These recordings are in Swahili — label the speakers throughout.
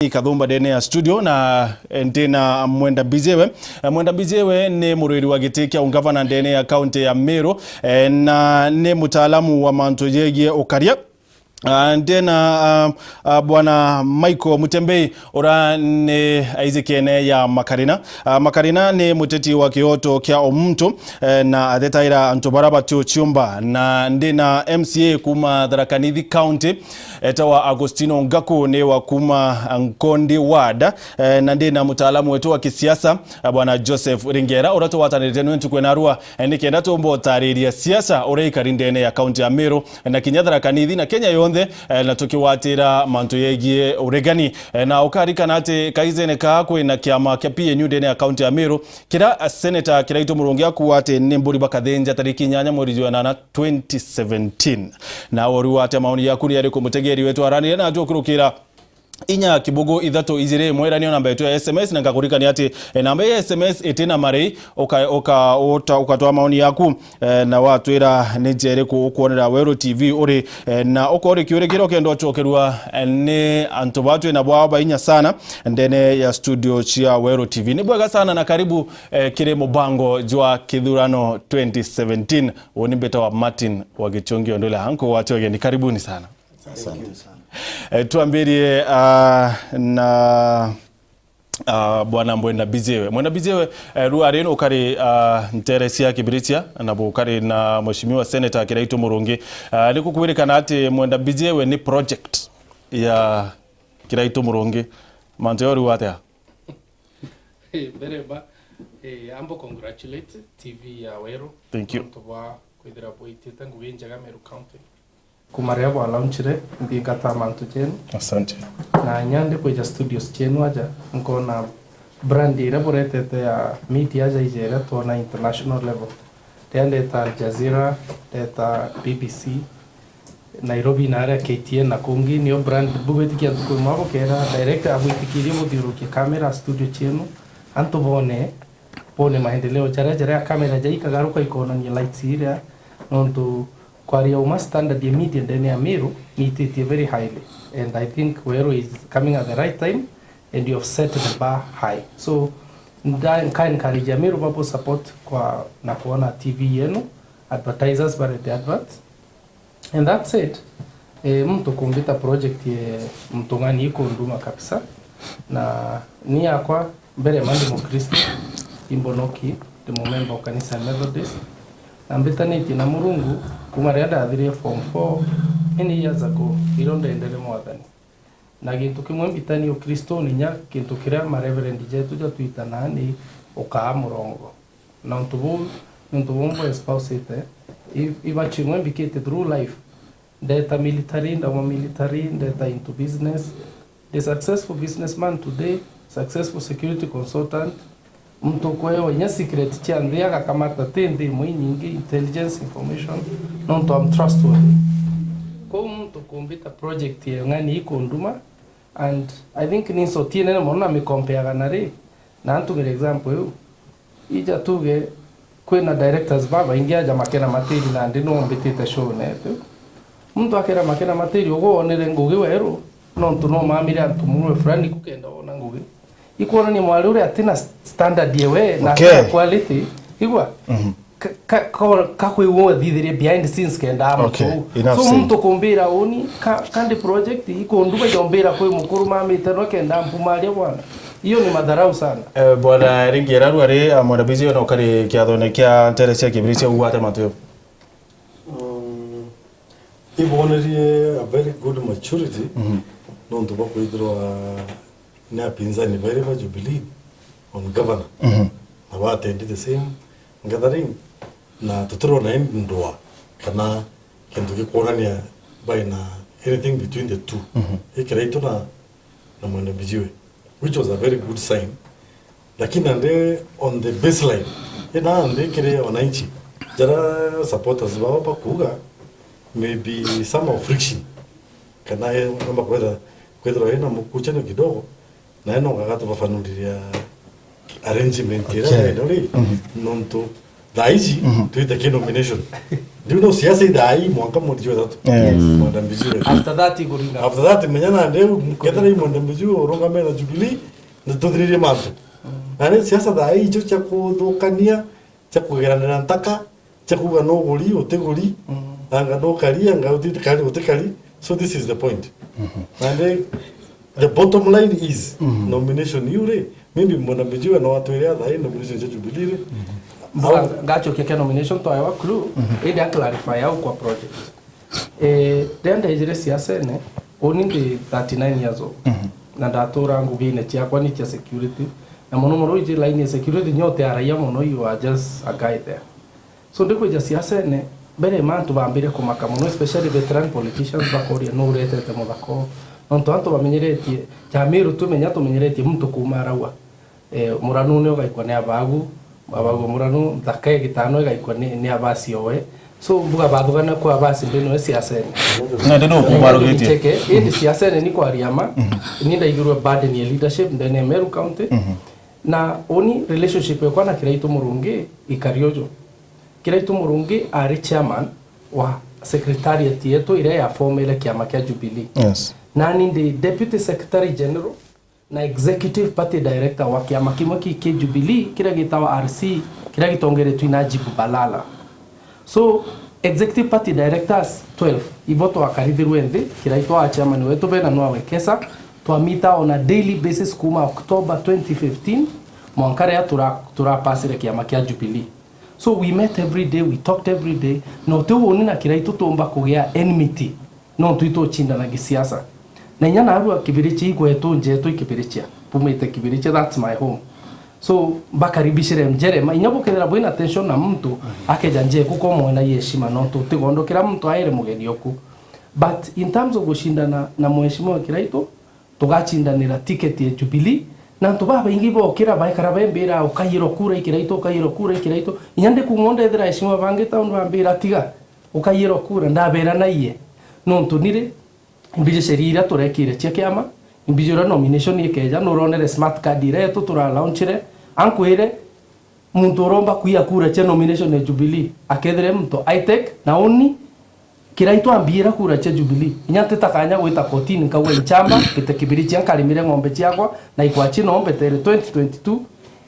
Speaker 1: Kathumba ndene ya studio na ndena Mwenda Bijewe. Mwenda Bijewe ni murwiri wa giti kia ungavana ndene ya kaunti ya Meru na ni mutaalamu wa manto yegie ukaria. Ndena bwana Michael Mutembei ora ni aizikiene ya Makarina. Makarina ni muteti wa kioto kia omuntu na adetaira antobaraba tio chiumba na ndena MCA kuma Tharaka Nithi County etawa Agostino Ngaku ni wa kuma Nkondi Ward na ndena mutaalamu wetu wa kisiasa bwana Joseph Ringera orato watanirete wentu kwenarua nikenda tombo tariria siasa ore ikarindene ya kaunti ya Meru na kinya Tharaka Nithi na Kenya yonde na tukiwatira mantu yegie uregani na ukarika nate kaizene kakwe na kiama kia PNU ndene ya kaunti ya Meru kira senator Kiraito Murungi akuwate Nemburi Bakathenja tariki 8 mwezi wa 8 2017 na wori wate maoni yakuri yari kumutegeri wetu arani na atukurukira inya kibogo idhato izire mwera niyo namba yetu ya SMS na ngakurika ni ati namba ya SMS etena marei ukatoa maoni yaku na watu ira nijere kuonera Wero TV uri na uri kiure kiro kendo chokerua ni antobatu na bwaba inya sana ndene ya studio chia Wero TV ni bwega sana na karibu kire mubango jwa kidhurano 2017 woni beta wa Martin wa Gichongi ondole hanko watu ni karibuni sana. Asante sana. Tuambirie na bwana Mwenda Bijewe. Mwenda Bijewe ruareno ukari nteresia kibiritia na ukari na mheshimiwa senator Kiraito Murungi. Nikukuwirikana ati Mwenda Bijewe ni project ya Kiraito Murungi. Manteori wate?
Speaker 2: Bereba ambo congratulate TV ya Wero.
Speaker 1: Thank you.
Speaker 2: Kwa kwithira boitite nguginjaga Meru County. Kumaria bwa launchire ngikata mantu chenu.
Speaker 1: Asante.
Speaker 2: Na nyande kwa studios chenu aja nkona brand ira boretete ya media aja ijera tuona international level. Tende ta Al Jazeera, ta BBC, Nairobi na area KTN na kungi niyo brand bubetikia tukumabo kera direct abutikirie muthirukia kamera studio chenu antu bone maendeleo jara ya kamera jaika garuka ikona ni lights ira nontu kwaria uma standard ya media ndani ya Meru meet very highly and I think Wero is coming at the right time and you have set the bar high, so encourage Meru papo support kwa na kuona TV yenu advertisers bare the adverts. And that's it. Mtu kumbita project ye mtungani iko nduma kabisa na ni yakwa mbere mandi mukristo imbonoki the moment wa kanisa Methodist ambitaniti na Murungu kumarenda athirie form 4 many years ago ironde endere mwathani na gintu kimwe mbitani ukristo ninya kintu kiria ma reverend jetu ja tuitana ni ukaa murongo na ntubumbo espouse ite iba chimwe mbikite through life data military data into business, the successful businessman today, successful security consultant mtu kweo nya secret cha ndiaga kamata tende mwinyingi intelligence information non to am trustworthy ko mtu kumbita project ye ngani iko nduma and I think ni so tiene na mona me compare ganare na antu for example yo ija tuge kwena directors baba ingia ja makena materi na ndino mbitite show neto mtu akera makena materi ogo onere ngugi Wero non to no mamire antu mumwe fulani kukenda ona ngugi ikuona ni mwali ule atina standard yewe na quality igwa kakwe uwe thithirie behind the scenes kenda amutu so mtu kumbira uni kandi project iko nduka jombira kwe mukuru mamite no kenda mpumalia bwana hiyo ni madharau sana.
Speaker 1: Bwana Ringera ruare Mwenda Bijewe no kari kiathone kia nteresia kibiritia ugwate mateo.
Speaker 3: Ibonerie a very good maturity no ndo bakwithirwa na pinzani very much Jubilee on governor na wate did the same gathering na tuturo na ndwa kana kendo gikorania by na anything between the two Kiraito na Mwenda Bijewe, which was a very good sign, lakini ande on the baseline ina ande kire wananchi jara supporters bao pakuga maybe some of friction kana namba kwethra ina mukuchano kidogo na eno gagato bafanuliria arrangement ira ndio nonto Daiji tuite nomination. Do you know siasa dai mwaka mmoja tatu. Mwenda Mbijiwe.
Speaker 2: After that iguringa.
Speaker 3: After that menyana ndio ketara mwenda Mbijiwe oronga mena Jubilee na tudrire mantu. Nani siasa dai icho cha kuthukania cha kugeranira ntaka cha kuga no guri uteguri anga no kali anga utikali utikali. So this is the point. And the bottom line is nomination yure maybe mwenda Mbijiwe na watu ile dai nomination cha Jubilee.
Speaker 2: Gacho kia nomination to awa crew ili clarify au kwa project then ile siasa ne only 39 years old na datora ngubine chia kwa ni chia security na mono ije line ya security nyote araia mono you are just a guy there so ndiko ja siasa ne bere mantu bambire kumaka mono especially veteran politicians bakoria no rete te modako nonto anto bamenyeretie Jamiru tumenyeretie mtu kumarawa muranu ne ogaikwa ne abagu abago muranu thakae gitano igaikwa ni abasi owe so mbuga bathugana kwa abasi ndino siasa
Speaker 1: na ndino kubarogetie
Speaker 2: ini siasa ni kwa riama ni ndaigirwe burden ya leadership ndene Meru County na oni relationship kwa na Kiraitu Murungi ikariojo Kiraitu Murungi ari chairman wa secretariat yetu ile ya form ile kiama kia Jubilee nani ndi deputy secretary general na executive party director wa kiama kimwe ki Jubilee kira gitawa RC kira gitongeretwe na Jibu Balala so executive party directors 12 iboto akarithiruo nthi kira itwa chairman wetu bena no awekesa twamita on a daily basis kuma October 2015 mwankare ya tura pasire kiama kia Jubilee so we met every day, we talked every day no tuoni na kira itutomba kugia enmity no tuito chinda na gisiasa na nyana arua kibirichi igwetu njetu ikibirichia pumite kibirichi that's my home so bakaribishire mjere inyabo kedera boina attention na mtu akeja nje kuko mwena yeshima no tutigondo kila mtu aire mugeni oku but in terms of gushindana na mheshimiwa Kiraitu tugachindanira ticket ya Jubilee na ntubaba ingibo kira baikara bembera ukayiro kura Kiraitu inyande kumonde ethera heshima bangita undu bambira tiga ukayiro kura ndabera na iye no ntunire imbije sheria turekire cia kiama imbije nomination ikeja no ronere smart card ire tutura launchire ankwire muntu romba kuya kura cia nomination ya Jubilee akedere mtu itek na oni Kiraitu ambira kura cia Jubilee inyate takanya gwita kotini kawe chamba pete kibirichi ankalimire ngombe ciakwa na ikwachi nombe tere 2022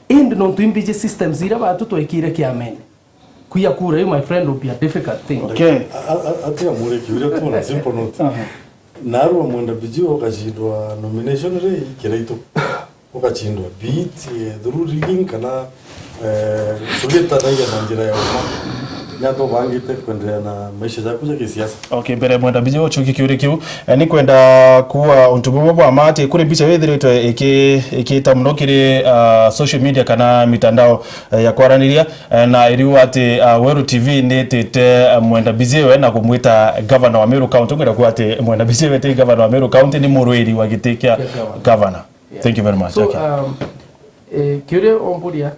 Speaker 2: and no tuimbije systems ira batu twekire kiamene kuya kura you my friend will be a difficult thing
Speaker 3: okay atia mure kiure tu na simple note naru mwenda Mbijiwe ukachindwa nomination re Kiraitu ukachindwa beat through rigging kana suleta daiya na njira ya nyato bangite kuendelea na maisha yako ya kisiasa
Speaker 1: okay mbere mwenda Mbijiwe chuki kiuri kiu ni kwenda kuwa untububo bwa mate kuri bicha wethiritwe ikita muno kiri social media kana mitandao ya kwaraniria na iriu ati Weru TV netete mwenda Mbijiwe na kumwita governor wa Meru County ngera kwa ati mwenda Mbijiwe te governor wa Meru County ni murwiri wa gitikia governor thank you very much
Speaker 2: so kiuri omburia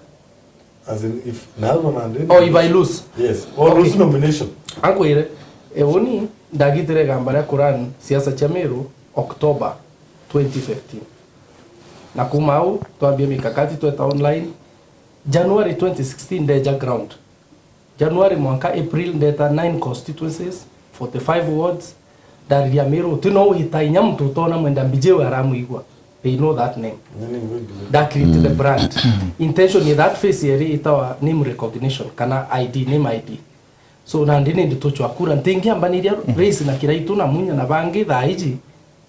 Speaker 3: as in if naru mande
Speaker 2: or if I lose
Speaker 3: yes or lose nomination
Speaker 2: ankwire oni ndagitire gambara kuran siasa cha Meru October 2015 na kumau twambia mikakati tweta online January 2016 ndeja ground January mwaka April ndeta 9 constituencies 45 wards dari ya Meru tuno hitainya mtu tona mwenda Mbijiwe aramuigwa they know that name that created the brand intention in that face yeri itawa name recognition kana ID name ID so na ndine nditochwa kura ntingia mbaniria race na Kiraitu na munya na bangi thaiji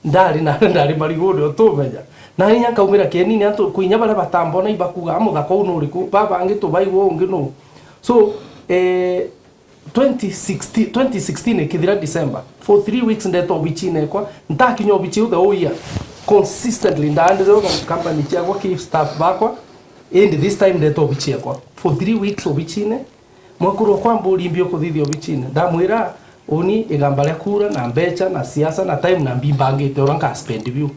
Speaker 2: ndari marigodo tumenya na hinya kaumira kenini antu kuinya bara batambo na ibakuga muthako uno riku baba angi tubaigwo ungi no so 2016 ikithira December for 3 weeks ndeto bichine kwa ntakinyo bichi the whole year consistently ndaandeze kwa company chiakwa ki staff bakwa and this time ndeto bichiakwa for 3 weeks obichine mwakuru kwa mburi mbio kuthithio bichine ndamwira oni igambale kura na mbecha na siasa na time na mbibangite oranka spend view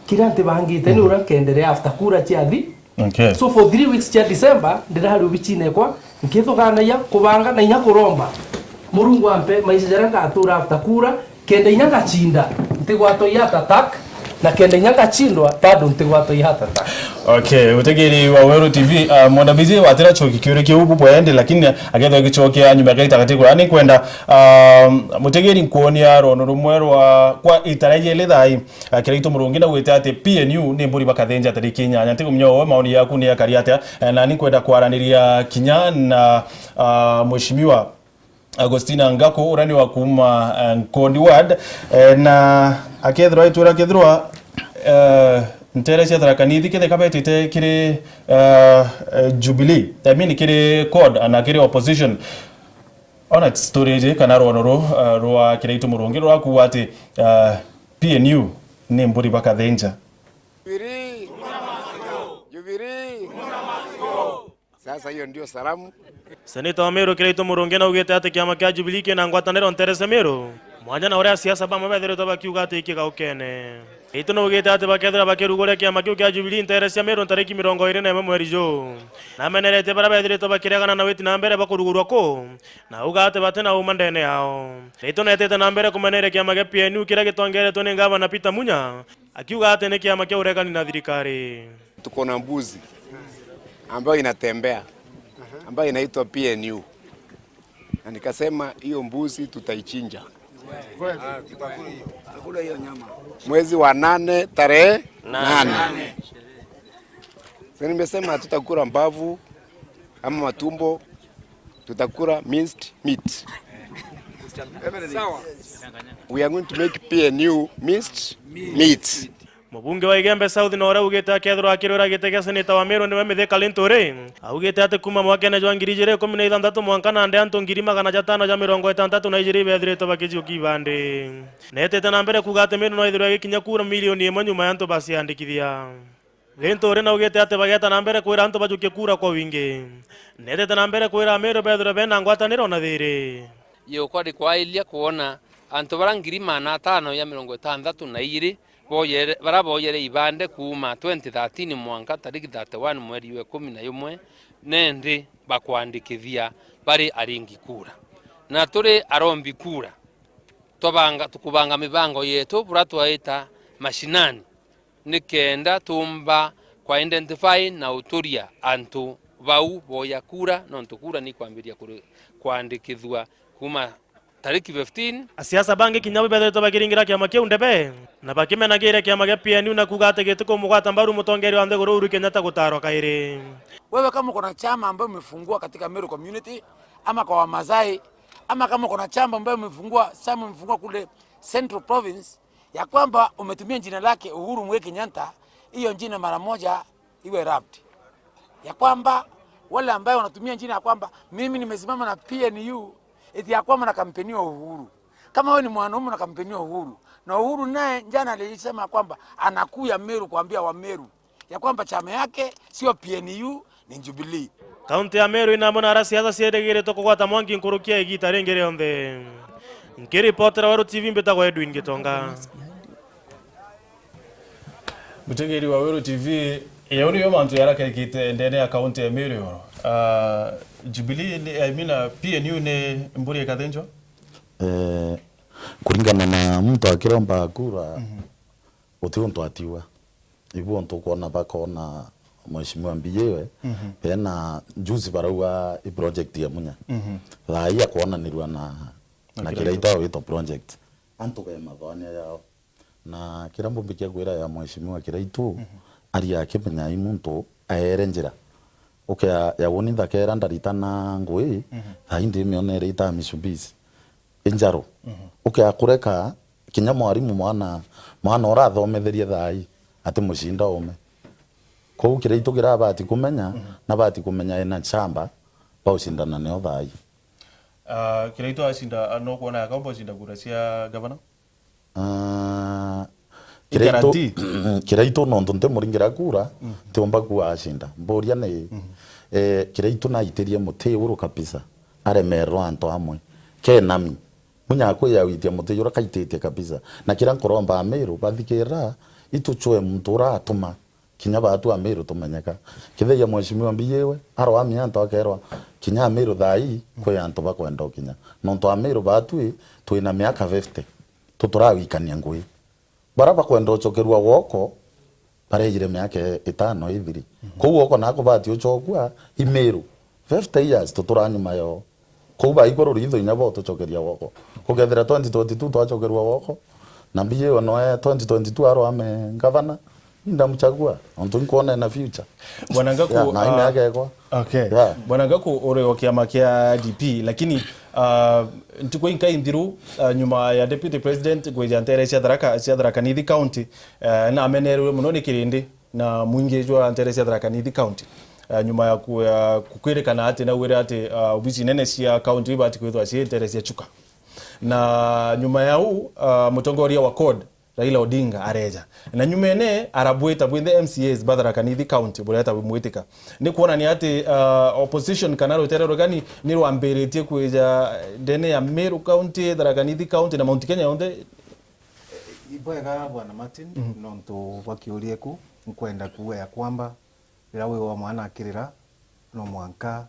Speaker 2: kira nte bangite ni oranka endelea after kura chiathi
Speaker 1: okay
Speaker 2: so for 3 weeks chia December ndirari bichine kwa nkithogana ya kubanga na inya kuromba murungu ampe maisha jaranga atura after kura kenda inya gachinda ntigwato ya attack na kende nyanga chindwa bado ntigwato ihatata.
Speaker 1: Okay, utegeri wa Wero TV Mwenda BJ watera choki kiureke hubu bwende lakini agetho gichoke nyuma gaita katika ani kwenda mutegeri nkuonia rono rumwerwa kwa itaraje lethai kirito murungi na gwete ate PNU ni mburi bakathenja tari Kenya nyantiko mnyo maoni yaku ni yakariate na ni kwenda kwaraniria Kinya na mheshimiwa Agostina Ngako urani wa kuma Nkondi Ward na akethro itura kethro ntere cia tarakanithi kithe kabetite kiri Jubilee I kiri code ana kiri opposition ona storage kana ronoro rwa kiraitu murungi rwa kuwati PNU ni mburi bakathenja
Speaker 4: Jubilee. Sasa hiyo ndio salamu.
Speaker 5: Seneta wa Meru kiraitu murungi na ugete ate kiama kia Jubilee kina ngwataniro nterese Meru mwanya na uria siasa ba mabethire to bakiuga ate ikiga ukene itu no ugete ate bakethira bakirugore kiama kiu kia Jubilee nterese Meru ntariki 21 mweri jo na menerete bara bethire to bakiregana na witi na mbere bakurugurwa ko na ugate batena umandene yao itu netete na mbere kumenere kiama kia PNU kira gitongere to ni gavana Peter Munya akiuga ate ni kiama kia uregani na thirikari.
Speaker 4: Tuko na mbuzi ambayo inatembea ambayo inaitwa PNU na nikasema hiyo mbuzi tutaichinja tutakula hiyo nyama mwezi wa 8 tarehe 8. Sasa nimesema tutakula mbavu ama matumbo, tutakula minced meat. We are going to make PNU minced meat.
Speaker 5: Mubunge wa Igembe South na ora ugete akethro akirora gitege seneta wa Meru ni Mithika Linturi augete ate kuma mwaka na jwangirije 16 mwanka na ande anto ngiri 560 na ijiri bethire bakiji ukibande netete na mbere kugate Meru no ithiro gikinya kura milioni 1 nyuma yanto basi andikithia Linturi na ugete ate bageta na mbere kwira anto bajuke kura kwa wingi netete na mbere kwira Meru bethire bena ngwataniro na thiri
Speaker 6: yo kwari kwailia kuona anto barangiri 562 na iri boyere baraboyere ibande kuma 2013 mwanka tariki 31 mweri wa 11 nende bakwandikithia bari aringi kura na turi arombi kura tukubanga mibango yetu buratwaita mashinani nikenda tumba kwa identify na uturia antu bau boya kura nontu kura ni kwambiria kwandikithwa kuma tariki 15
Speaker 5: asiasa bangi kinyabu bethe to bakiringira kiama kiu ndebe na bakimenagire kiama kia PNU na kugate gituko mugwata mbaru mutongeri wa Nthiguru Uhuru Kenyatta gutarwa kairi.
Speaker 7: Wewe kama uko na chama ambayo umefungua katika Meru community ama kwa Wamasai ama kama uko na chama ambayo umefungua kule Central Province ya kwamba umetumia jina lake Uhuru Muigai Kenyatta, hiyo jina mara moja iwe wrapped. Ya kwamba wale ambao wanatumia jina ya kwamba mimi nimesimama na PNU eti ya kwamba na kampeni ya Uhuru. Kama wewe ni mwanaume na kampeni ya Uhuru, na Uhuru naye jana alisema kwamba anakuya Meru kuambia wa Meru ya kwamba chama yake sio PNU ni Jubilee.
Speaker 5: Kaunti ya Meru ina mona siasa siedegire to kugwata mwangi nkurukia igita rengere onde. Nkiri reporter wa Wero TV mbetagwa Edwin Gitonga.
Speaker 1: Mutegeri wa Wero TV yauri yo mantu yaraka ikite ndene ya kaunti ya Meru. Jubilee PNU ne mburi kathenjwa
Speaker 8: kuringana na mtu akiromba kura utiu ntu atiwa ibu ntu kuona bakona mheshimiwa Mbiyewe pena juzi barauga i project ya Munya raia kuona nirwa na kiraita wito project antu be mathania yao na kirambo mbikia kwira ya mheshimiwa kiraitu ari akimenya imuntu aerenjira ya woni thakera ndaritana ngui haindi mionere ita Mitsubishi injaro akureka kinya mwarimu mwana orathometherie thai ati mushinda ume ko kiraitu kirabati kumenya na bati kumenya ena chamba pa ushindana neo thai
Speaker 1: kiraitu ashinda no kuona akombo shinda kura cia governor
Speaker 8: kiraitu no ntunte muringira kura tiomba kuwa ashinda mboria ni kiraitu na iterie muti uru kabisa aremerwo anto amwe kenami Munya ya witia muti yura kaitete kabisa na kira nkoromba Meru bathikira ituchwe mtura atuma kinya batu a Meru tumenyeka kithe ya mheshimiwa Mbiyewe aro amia anto akerwa kinya Meru thai kwe anto bakwenda kinya nonto a Meru batu twina miaka 50 tuturawikania ngui baraba kwenda uchokerwa woko parejire miaka 5 ithiri kou woko nako bati uchokwa Imeru 50 years tuturanyuma yo kou ba igoro ritho inyabo tuchokeria woko kugethera 2022 twachokerwa woko na biye ono 2022 aro ame governor ndamchagua onto nkuona na future
Speaker 1: Bwana Ngaku
Speaker 8: na ina yake kwa
Speaker 1: okay Bwana Ngaku ore wa kiama kia DP lakini ntuko inka indiru nyuma ya deputy president gweja ntere cia Tharaka Nithi county na amenerwe muno ni kirindi na mwingejwa ntere cia Tharaka Nithi county nyuma ya kukwirikana ati na wira ati obici nene cia county ibati kwithwa cia ntere cia chuka na nyuma ya mutongoria wa CORD Raila Odinga areja na nyumene arabweta bwinde MCAs Tharaka Nithi county bureta bimwitika ni kuona ni ati opposition kana roterero gani ni rwamberetie kweja dene ya Meru county Tharaka Nithi county na Mount Kenya yonde
Speaker 9: ibwega bwana Martin nonto wakiurie ku nkwenda kuwe ya kwamba rira we wa mwana akirira no mwanka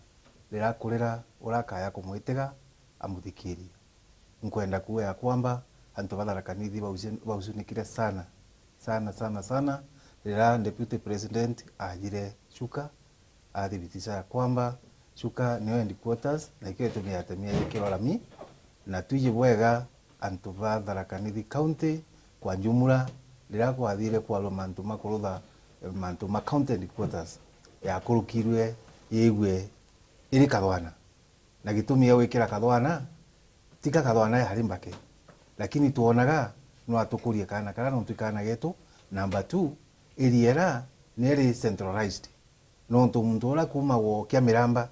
Speaker 9: rira kurira urakaya kumwitega amuthikiri nkwenda kuwe ya kwamba antu Tharaka Nithi bauzunikire sana rira deputy president ajire Chuka athibitisha ya kwamba Chuka niyo headquarters na ikiwa tumiatemia kirorami na tuji bwega antu Tharaka Nithi county kwa jumla rira kwathire kwa mantu makurutha mantu ma county headquarters ya kurukirwe yigwe iri Kathwana na gitumia wikira Kathwana tika Kathwana ya harimbake lakini tuonaga no atukurie kana no tukana getu number 2 iriera neri centralized no muntu ora kuma wo kia Miramba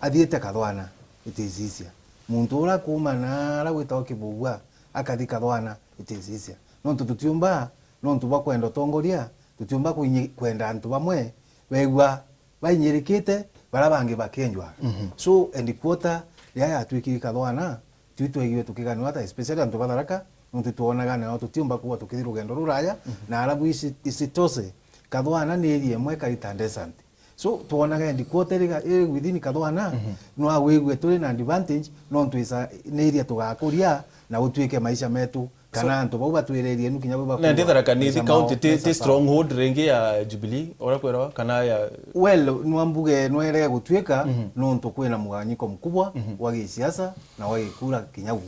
Speaker 9: athiete Kathwana itizisia muntu ora kuma na ara gwita Kibugua akathi Kathwana itizisia no tututiumba no tuba kwenda tongoria tutiumba kwenda antu bamwe begwa bainyirikite barabange bakenjwa so and quarter ya atwikiri Kathwana twitwegiwe tukiganwa hata especially antu Tharaka ntu tuonaga na tutiumba kuwa tukithi rugendo ruraya na arabu isitose Kathwana ni eri emwe karita descent so tuonaga ndi quarter within Kathwana no awigwe tuli na advantage no ntu isa ni eri tugakuria na utwike maisha metu kana antu bau batwirerie nukinya baba
Speaker 1: na ndi Tharaka Nithi county ti stronghold rengi ya Jubilee ora kwera kana ya
Speaker 9: well nwambuge noerega gutwika no ntu kwina muganyiko mkubwa wa gisiasa na wa kura kinyagu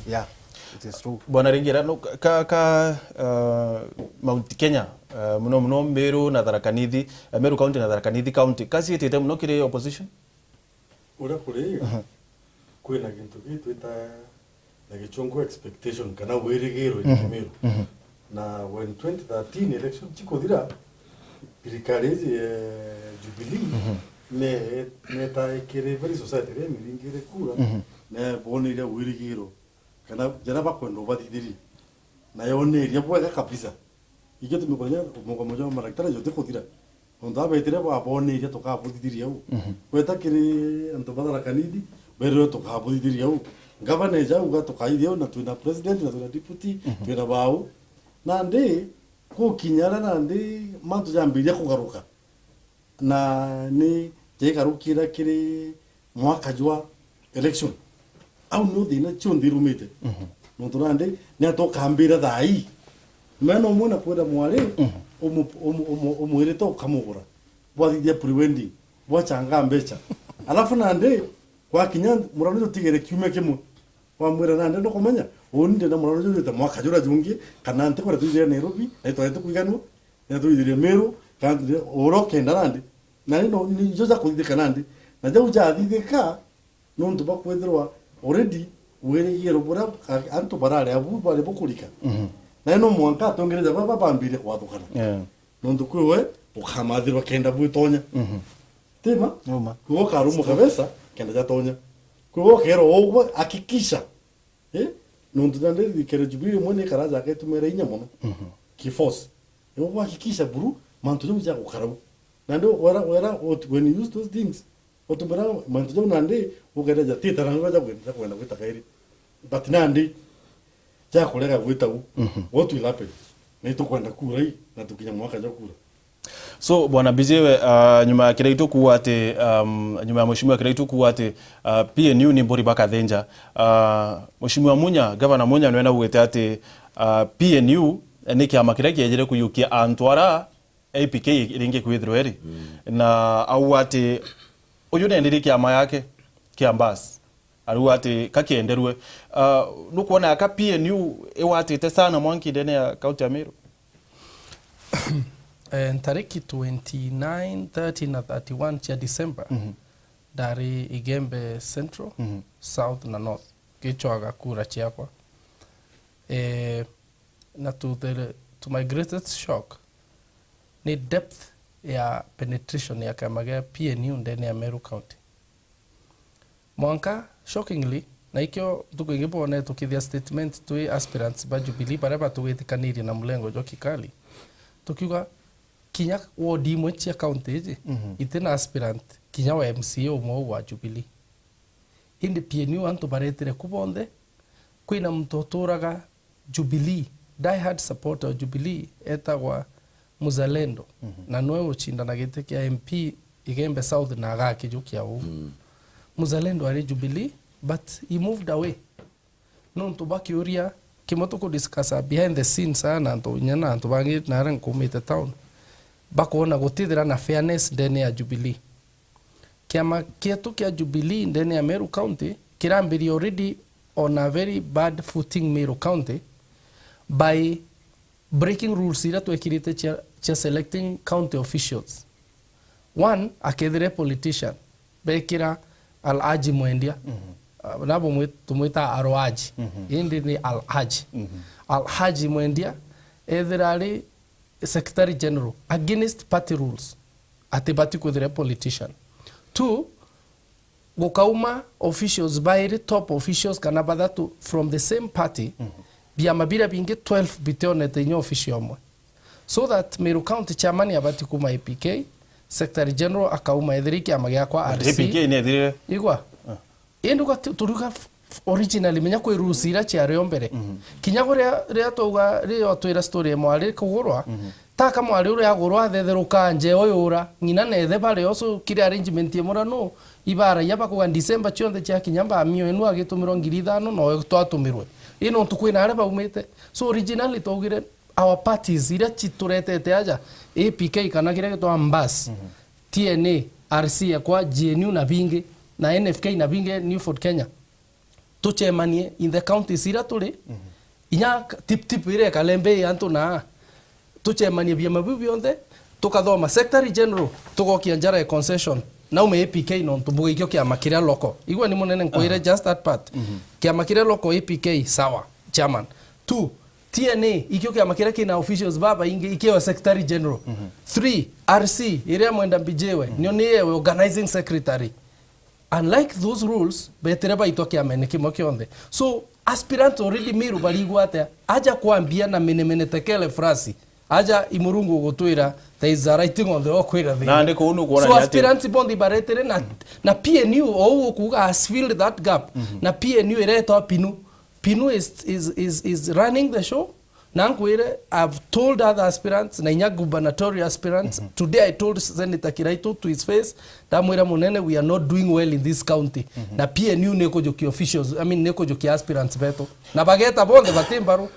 Speaker 9: yeah it is true
Speaker 1: Bwana Ringira no Mount Kenya muno Meru na Tharaka Nithi Meru county na Tharaka Nithi county kasi tete muno kire opposition
Speaker 3: ura kuri kwina gintu gitu ita na gichongo expectation kana wirigiro Meru na when 2013 election chikothira thirikari Jubilee ne ta ikire very society re miringire kura na bonire wirigiro kana jana bakwenda bathithiri na yoneria bwega kabisa ige tumikonya mukomoja maraktara yote kuthira onda betire ba boneria tukabuthithiria u kweta kiri antu Tharaka Nithi bero tukabuthithiria u governor ja uga tukaithio na twina president na twina deputy twina bau na ndi kukinyara na ndi mantu jambiria kugaruka na ni jegarukira kiri mwaka jwa election au no thina chondi rumite no turande ni atokambira thai meno muna kwenda mwari umwire to kamugura bwathithia prewendi bwachanga mbecha alafu nande kwa kinya murano tigere kiume kimwe wa mwira nande no kumenya onde na murano jote mwaka jura jungi kana ante kwa tuire Nairobi na ito kuiganu na tuire Meru kandi oro kenda nande na no ni joza kuithika nande na jau jathithika no ntuba kwethirwa already were yero bora antu barare abu bare bokulika na no mwanka tongereza baba bambire kwathukana no ndukwe ukamathirwa kenda bwitonya tema kuo karumu kabisa kenda jatonya kuo kero ogwe akikisha no ndande dikere Jubilee mwene karaza ketumere inya mono kifos yo akikisha buru mantu jo ja ukarabu nando wera when you use those things otubara mantu jo nande ugereja titaranga ja kwenda kwitakairi but nandi ja kulega gwita u wotu ilape na tukwenda kura hii na tukinya mwaka ja kura
Speaker 1: so Bwana Bijewe nyuma ya kiraitu kuwa ati nyuma ya mheshimiwa kiraitu kuwa ati PNU ni mbori baka thenja mheshimiwa Munya governor Munya nwena ugete ati PNU ni kiama kiria kiejire kuyukia antwara APK ringi kwithirwo eri na au ati uyu nendiri kiama yake kiambas aru ati kakienderwe nukuona aka PNU iwatite sana mwanki ndene ya kaunti ya Meru.
Speaker 2: Tariki 29, 30 na 31 cha December dari Igembe Central, South na North kichwaga kura chiakwa. Na to my greatest shock ni depth ya penetration ya kamaga PNU ndani ya Meru County. Mwanka shockingly na ikyo tukigibone tukithia statement to aspirants ba Jubilee baraba tuwetikaniri na mlengo jo kikali tukiuga kinya wodi imwe cia county iji itena aspirant kinya wa MCA umwe wa Jubilee indi PNU antu baretire kubonde kwina mtoturaga Jubilee diehard supporter wa Jubilee etagwa Muzalendo na noe uchinda na gite kia MP Igembe South na agaki jukia u Muzalendo ari Jubilee but he moved away no ntubaki uria kimoto ko discuss behind the scenes sana ndo nyana ndo bangi na ran kumite town bakona gutithira na fairness ndene ya Jubilee kiama kietu kia Jubilee ndene ya Meru County kirambiri already on a very bad footing Meru County by breaking rules ira twekirite cha selecting county officials. One, akedire politician bekira Al-Haji Mwendia nabo tumuita Arwaji indi ni Al-Haji Al-Haji Mwendia ethirari secretary general against party rules atibati kudire politician. Two, gukauma officials bairi top officials kana badatu from the same party bia mabira bingi 12 biteone tenyo official mwe so that Meru County chairman yabati kuma APK secretary general akauma ethiriki amagya kwa RC
Speaker 1: APK ni ethire
Speaker 2: igwa enduka turuka originally menya kwe rusira cha riombere kinya ria toga rio twira story mwari kugurwa taka mwari uri agurwa thetheruka nje oyura ngina nethe bare oso kire arrangement yemura no ibara yaba kuga December chionde cha kinyamba mio enu agitumiro 5,000 no twatumirwe ino tukwina areba umete so originally togire our parties ira chituretete aja APK kana kire to ambas TNA RC yakwa GNU na bingi na NFK na bingi Newford Kenya tuchemanie in the counties ira tuli inya tip ire kalembe antu na tuchemanie bia mabu bionde tukathoma secretary general tugokia njara ya concession na ume APK no tubugikyo kia makira loko igwa ni munene nkoire just that part kia makira loko APK sawa chairman. Two, TNA ikyo kia makira kina officials baba inge ikiwa secretary general. Three, RC ire mwenda mbijewe nyo niye organizing secretary. Unlike those rules betereba itokia meneki mokionde so aspirant already miru baligwate aja kuambia na menemene tekele frasi aja imurungu gutwira there is a writing on the okwira thing
Speaker 1: na ndiko unu kuona
Speaker 2: so aspirants bondi baretere na PNU ou kuga has filled that gap na PNU ireto pinu is running the show na nkwire I've told other aspirants na inya gubernatorial aspirants today I told Senator Kiraitu to his face tamwira munene we are not doing well in this county na PNU neko joki officials I mean neko joki aspirants beto na bageta bonde batimbaru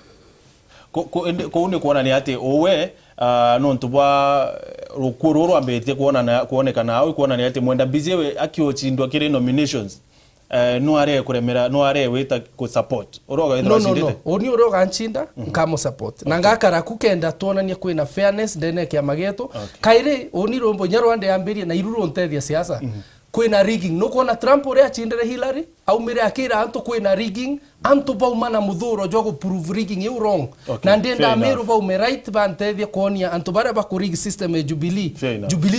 Speaker 1: ko une kuona ni ati owe no ntubwa rukururu ambete kuonekana au kuona ni ati mwenda bizewe akiochindwa kire nominations no are kuremera no are wita ku support uroga ithira
Speaker 2: no oni uroga nchinda nkamo support na ngakara kukenda tuonania kwina fairness ndene kia mageto kaire oni rombo nyarwanda yambirie na iruro ntethia siasa kwina rigging no kuona Trump uri achindire Hillary au mire akira antu kwina rigging antu baumana muthuro jogo prove rigging you wrong na ndenda Meru baume right bantethia kuonia antu bara bakurig system ya Jubilee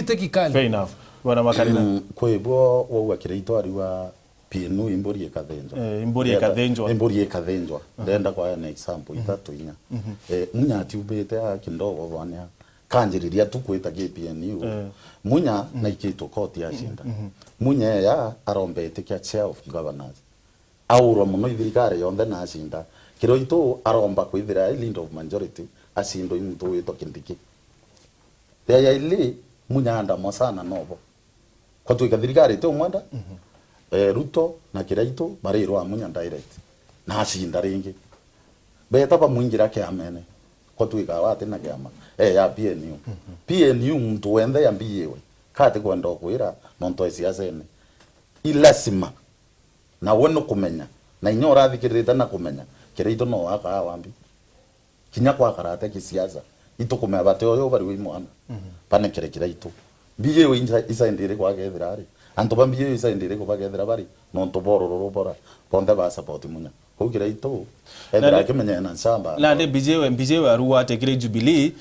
Speaker 2: tekikali
Speaker 1: fair enough wana makarina
Speaker 8: kwebwo wo akiraitwa ariwa PNU imburie kathenjwa ndenda kwa an example itatu inya munya tiubete akindogo bwania kanjiriria tukwita PNU munya na ikito koti ashinda munya ya arombete kia chair of governors auro muno ithirikari yonde na ashinda kiroito aromba kwithira lead of majority asindo imuntu wito kindiki ya ile munya anda mosana nobo kwa tu thirikari to mwanda Ruto na Kiraitu barirwa munya direct na ashinda ringi beta ba mwingira ke amene ko tuika wate na kiama ya PNU PNU mtu wende ya mbiyewe kati kwenda kwira nonto siasa ene ilasima na wono kumenya na inyora thikirita na kumenya kirito no waka wambi kinya kwa karate kisiasa ito kumebate oyo bari wi mwana pane kirekira ito mbiyewe isa ndire kwa gethirari anto bambiyewe isa ndire kwa gethira bari nonto bororo bora ponde ba support munya kukira ito endera kimenya na nsamba
Speaker 1: na de bijewe aruwa tekire Jubilee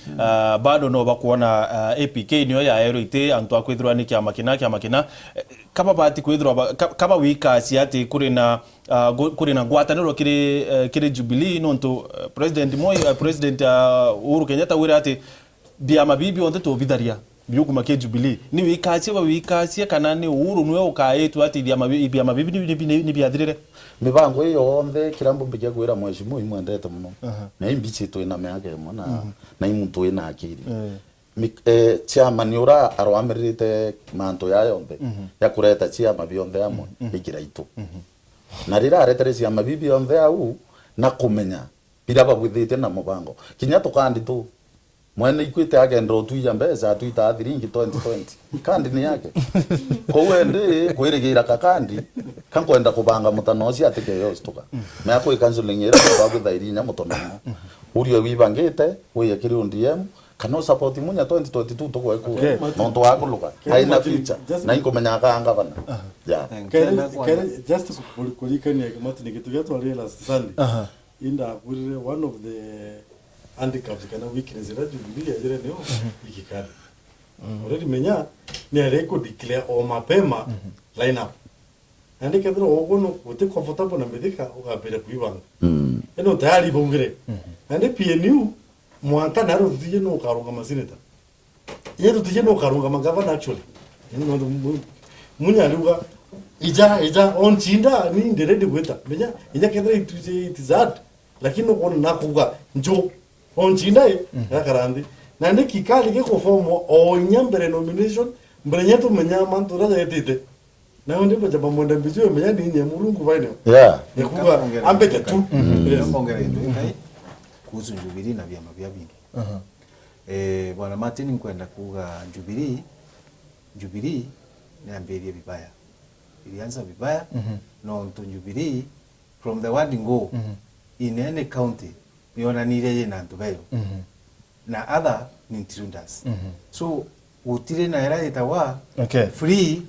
Speaker 1: bado no bakuona APK niyo ya ero ite anto akwithirwa ni kiama kina kaba bati kwithirwa kaba wika siate kuri na ngwataniro kiri Jubilee nonto president Moi president Uhuru Kenyatta wira ati biama bibi onte to bidharia biukuma ke Jubilee ni wikasie kana ni Uhuru niwe ukaetu ati biama bibi ni biathirire
Speaker 8: mibango iyo onthe kirambo mbikia kwira mheshimiwa imwendete muno na imbichi tu ina meake mona na imuntu ina akiri chairman ura arwamirite manto ya yonde ya kureta chiama bionde amwe ikira itu na rira aretere chiama bibi yonde au na kumenya biraba bwithite na mubango kinya tukandi tu mwene ikwite agenda tuija mbeza tuita athiringi 2020 kandi ni yake ko wende kwirigira kakandi kankwenda kubanga mutano cia atike yo stuka me ako ikanzuling ira babu thairinya mutono urio wibangite we yakiri ndiem kana support munya 2022 to kwa ku nonto akuluka haina future na inkomenya kanga bana ya
Speaker 3: just kulikania kama tinikitu yetu last Sunday inda kurire one of the handicaps kana weakness la Jubilee ajira neo ikikali already menya ni areko declare o mapema line up andi kadro ogono wote comfortable na medika ukapira kuibanga eno tayari bongere andi PNU mwanta naro tuje no karunga masineta yetu tuje no karunga magavana actually eno munya luga ija on chinda ni ndiredi kweta menya ija kadro itizad lakini uko nakuga njo onchinda yakarandi nande kikali ke kofomo o nyambere nomination mbrenyeto menya mantura da yetite na onde baje bamonda bizu menya ni nyamurungu baine yakuga ambete tu
Speaker 9: mbongera ndo kai kuhusu Jubilee na vyama vya vingi bwana Martin nkwenda kuga Jubilee niambirie vibaya ilianza vibaya no to Jubilee from the word go in any county yona nire na ntubayo na other intruders so utire na era itawa free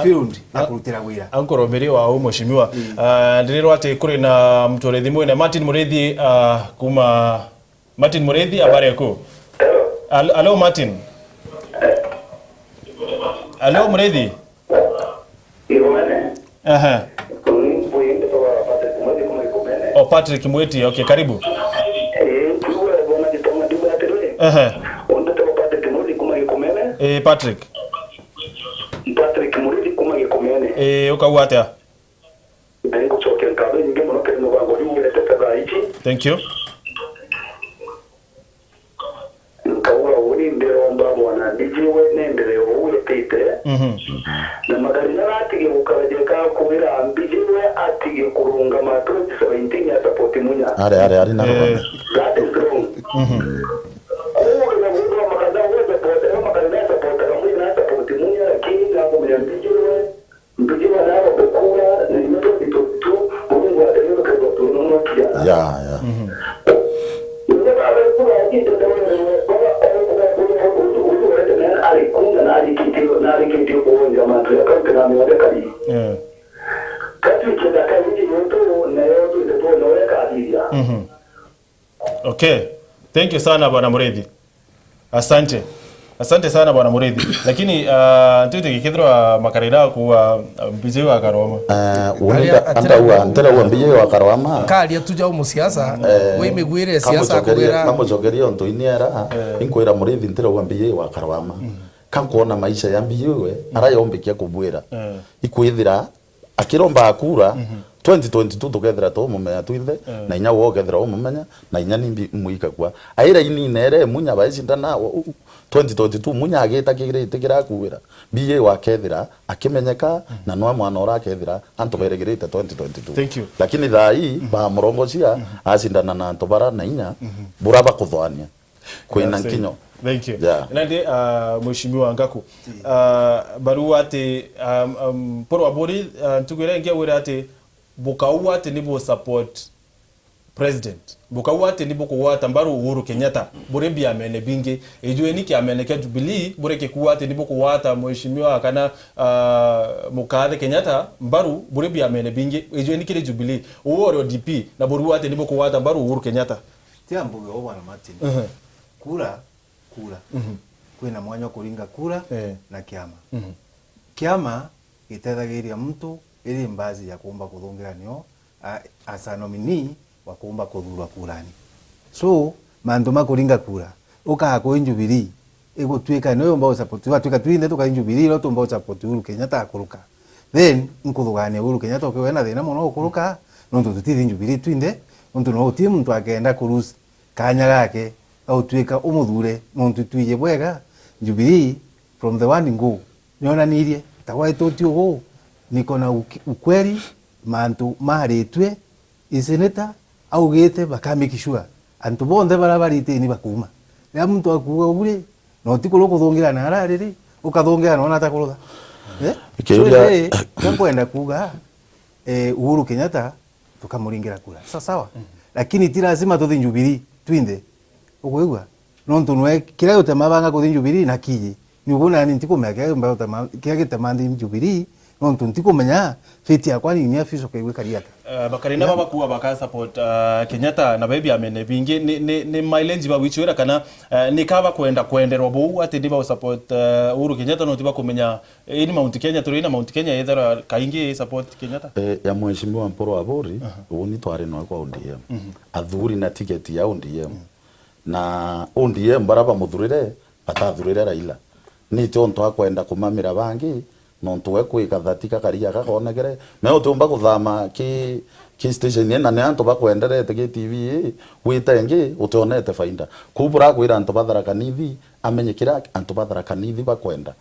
Speaker 9: field na kurutira wira
Speaker 1: ankoro mbere wa mheshimiwa ndiriro ati kuri na mtorethi mwene Martin Mureithi kuma Martin Mureithi habari yako hello Martin hello Mureithi Patrick Mweti okay karibu Patrick
Speaker 10: Mureithi kuma gikomene
Speaker 1: ukawa atia
Speaker 10: niko chokera kabe nyinge muno kero bango nyingire teta ichi
Speaker 1: thank you
Speaker 10: nkaura uri ndero mbabona dijiwe nendere uwe tete na magari na atige ukabajeka kubira ambijiwe atige kurunga matro 17 ya support munya
Speaker 8: ari na
Speaker 10: that is wrong ko na mundo makanda wewe support makanda support kama ina support munya lakini ngambo mya mbijiwe nao bokura na ndio bitoto mungu atenyo kwa tunono kia
Speaker 8: ya
Speaker 1: Okay. Thank you sana bwana Mureithi. Asante sana bwana Mureithi. Lakini ntuti kithirwa makarira kuwa mbije wa Karoma.
Speaker 8: Antara wa mbije wa Karoma.
Speaker 11: Kali tuja umusiasa we migwire siasa kubera.
Speaker 8: Kamo jogeria onto iniera inkwira Mureithi ntira wa mbije wa Karoma. Kankuona maisha ya mbiwe arayombekia kubwira. Ikwithira akiromba akura 2022 tugethera to mumenya twithe na inya wo gethera o mumenya na inya nimbi muika kwa aira ini nere munya baicinda nawo 2022 munya agita kigirite kirakuwira BA wakethira akimenyeka na no mwana ora akethira antu beregirite 2022.
Speaker 1: Thank you.
Speaker 8: Lakini thai ba murongocia asindana na antu bara na inya buraba kuthwania kwina nkinyo.
Speaker 1: Thank you.
Speaker 8: Yeah.
Speaker 1: Nande Mheshimiwa Ngaku barua ati poro abori tugere ngia wira ati bukaua ati nibo support president bukaua ati nibo kuwata mbaru Uhuru Kenyatta bure bia mene bingi ejwe niki ameneke Jubilee bure kekuwa ati nibo kuwata Mheshimiwa kana Mukathe Kenyatta mbaru bure bia mene bingi ejwe niki le Jubilee uworo DP na buru ati nibo kuwata mbaru Uhuru Kenyatta
Speaker 9: tiambuge obwana Martin kura kwina mwanya kuringa kura na kiama kiama gitethagĩria mtu ili mbazi ya kuomba kuthungiranio asa nominee wa kuomba kuthurwa kurani so mandu makuringa kura uka ko Jubilee igutwika no mbao support wa twika twinde tuka Jubilee no tumbao support Uhuru Kenyatta akuruka then nkuthugane Uhuru Kenyatta ukiwena thina muno ukuruka no tutiti Jubilee twinde untu no timu mtu akenda kurusi kanya gake au twika umuthure muntu twije bwega Jubilee from the one go niona nirie tawa totio go niko na ukweli mantu maritwe iseneta au gete bakamikishua antu bonde barabarite ni bakuma ya muntu akuwa ubure no tikulo kuthungira na arariri ukathungira no natakuruga kiuria kwenda kuga Uhuru Kenyatta tukamuringira kura sawa lakini ti lazima tuthi Jubilee twinde ukugwa nontu nwe kira yote mabanga kuthi Jubilee na kiji ni ubona ni ntikumenya mbayo tama kira gitamandi Jubilee nontu ntikumenya fiti yakwa ni afisho kaiwe kariata
Speaker 1: bakarina baba kuwa baka support Kenyatta na baby amene bingi ni mileage ba wichwera kana ni kaba kwenderwa bo ati ndiba support Uhuru Kenyatta no tiba kumenya ini Mount Kenya turina Mount Kenya yethera kaingi support Kenyatta
Speaker 8: ya Mheshimiwa Mporo Abori uni twari no kwa ODM athuri na ticket ya ODM na ODM baraba muthurire atathurire Raila ni tonto akwenda kumamira bangi no tuwe kwika thatika karia gakonegere me utumba kuthama ki station ena ne anto bakwenderete ki TV witenge utonete fainda kubura kwira anto batharaka nithi amenyekira anto batharaka nithi bakwenda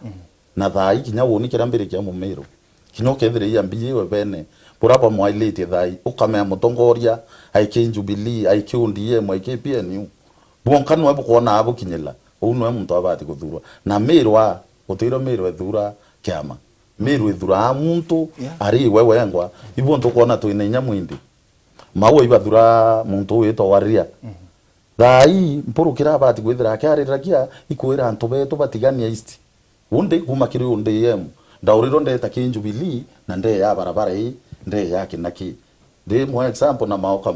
Speaker 8: na thai kinya woni kira mbere kia mumero kino kethire ya mbiye bene buraba mwailete thai ukamea mutongoria aiki Jubilee aiki ODM aiki PNU bonkanu abo kuona abo kinyela uno muntu abati kuthurwa na mirwa utiro mirwa thura kiama mirwa thura muntu ari wewe ngwa ibo ntukuona twina inya mwindi mawo ibathura muntu wito waria thai mpurukira abati gwithira kyariragia ikwira antu beto batigania east unde kumakiri unde yem ndauriro ndeta ki Jubilee na nde ya barabara hii nde yake naki de mo example na Maoka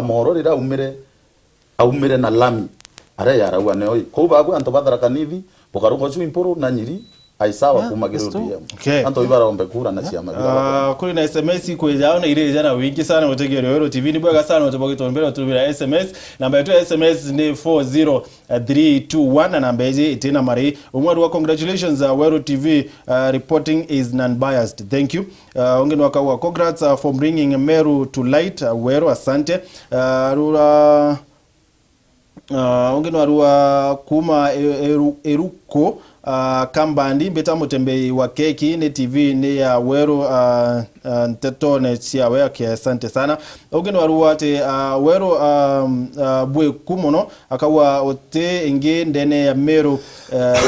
Speaker 8: Moro rira umire na lami are yara wane oi ko bagwe anto batharaka nithi bokarungo chu impuru na Nyiri aisawa kumagiru DM anto ibara ombe kura na ciama
Speaker 1: kuri na SMS kwejao na ile jana wingi sana utegere Wero TV ni bwaga sana utobogitombera tubira SMS namba yetu SMS ni 40321 na namba hizi itina mari umwadu wa congratulations Wero TV reporting is non-biased thank you ungeni wakawa congrats for bringing Meru to light Wero asante rura ungeni warua kuma eruko kambandi mbeta mutembei wa keki ni TV ni ya Wero nteto ne cia we ke asante sana ungeni warua ate Wero bwe kumono akawa ote inge ndene ya Meru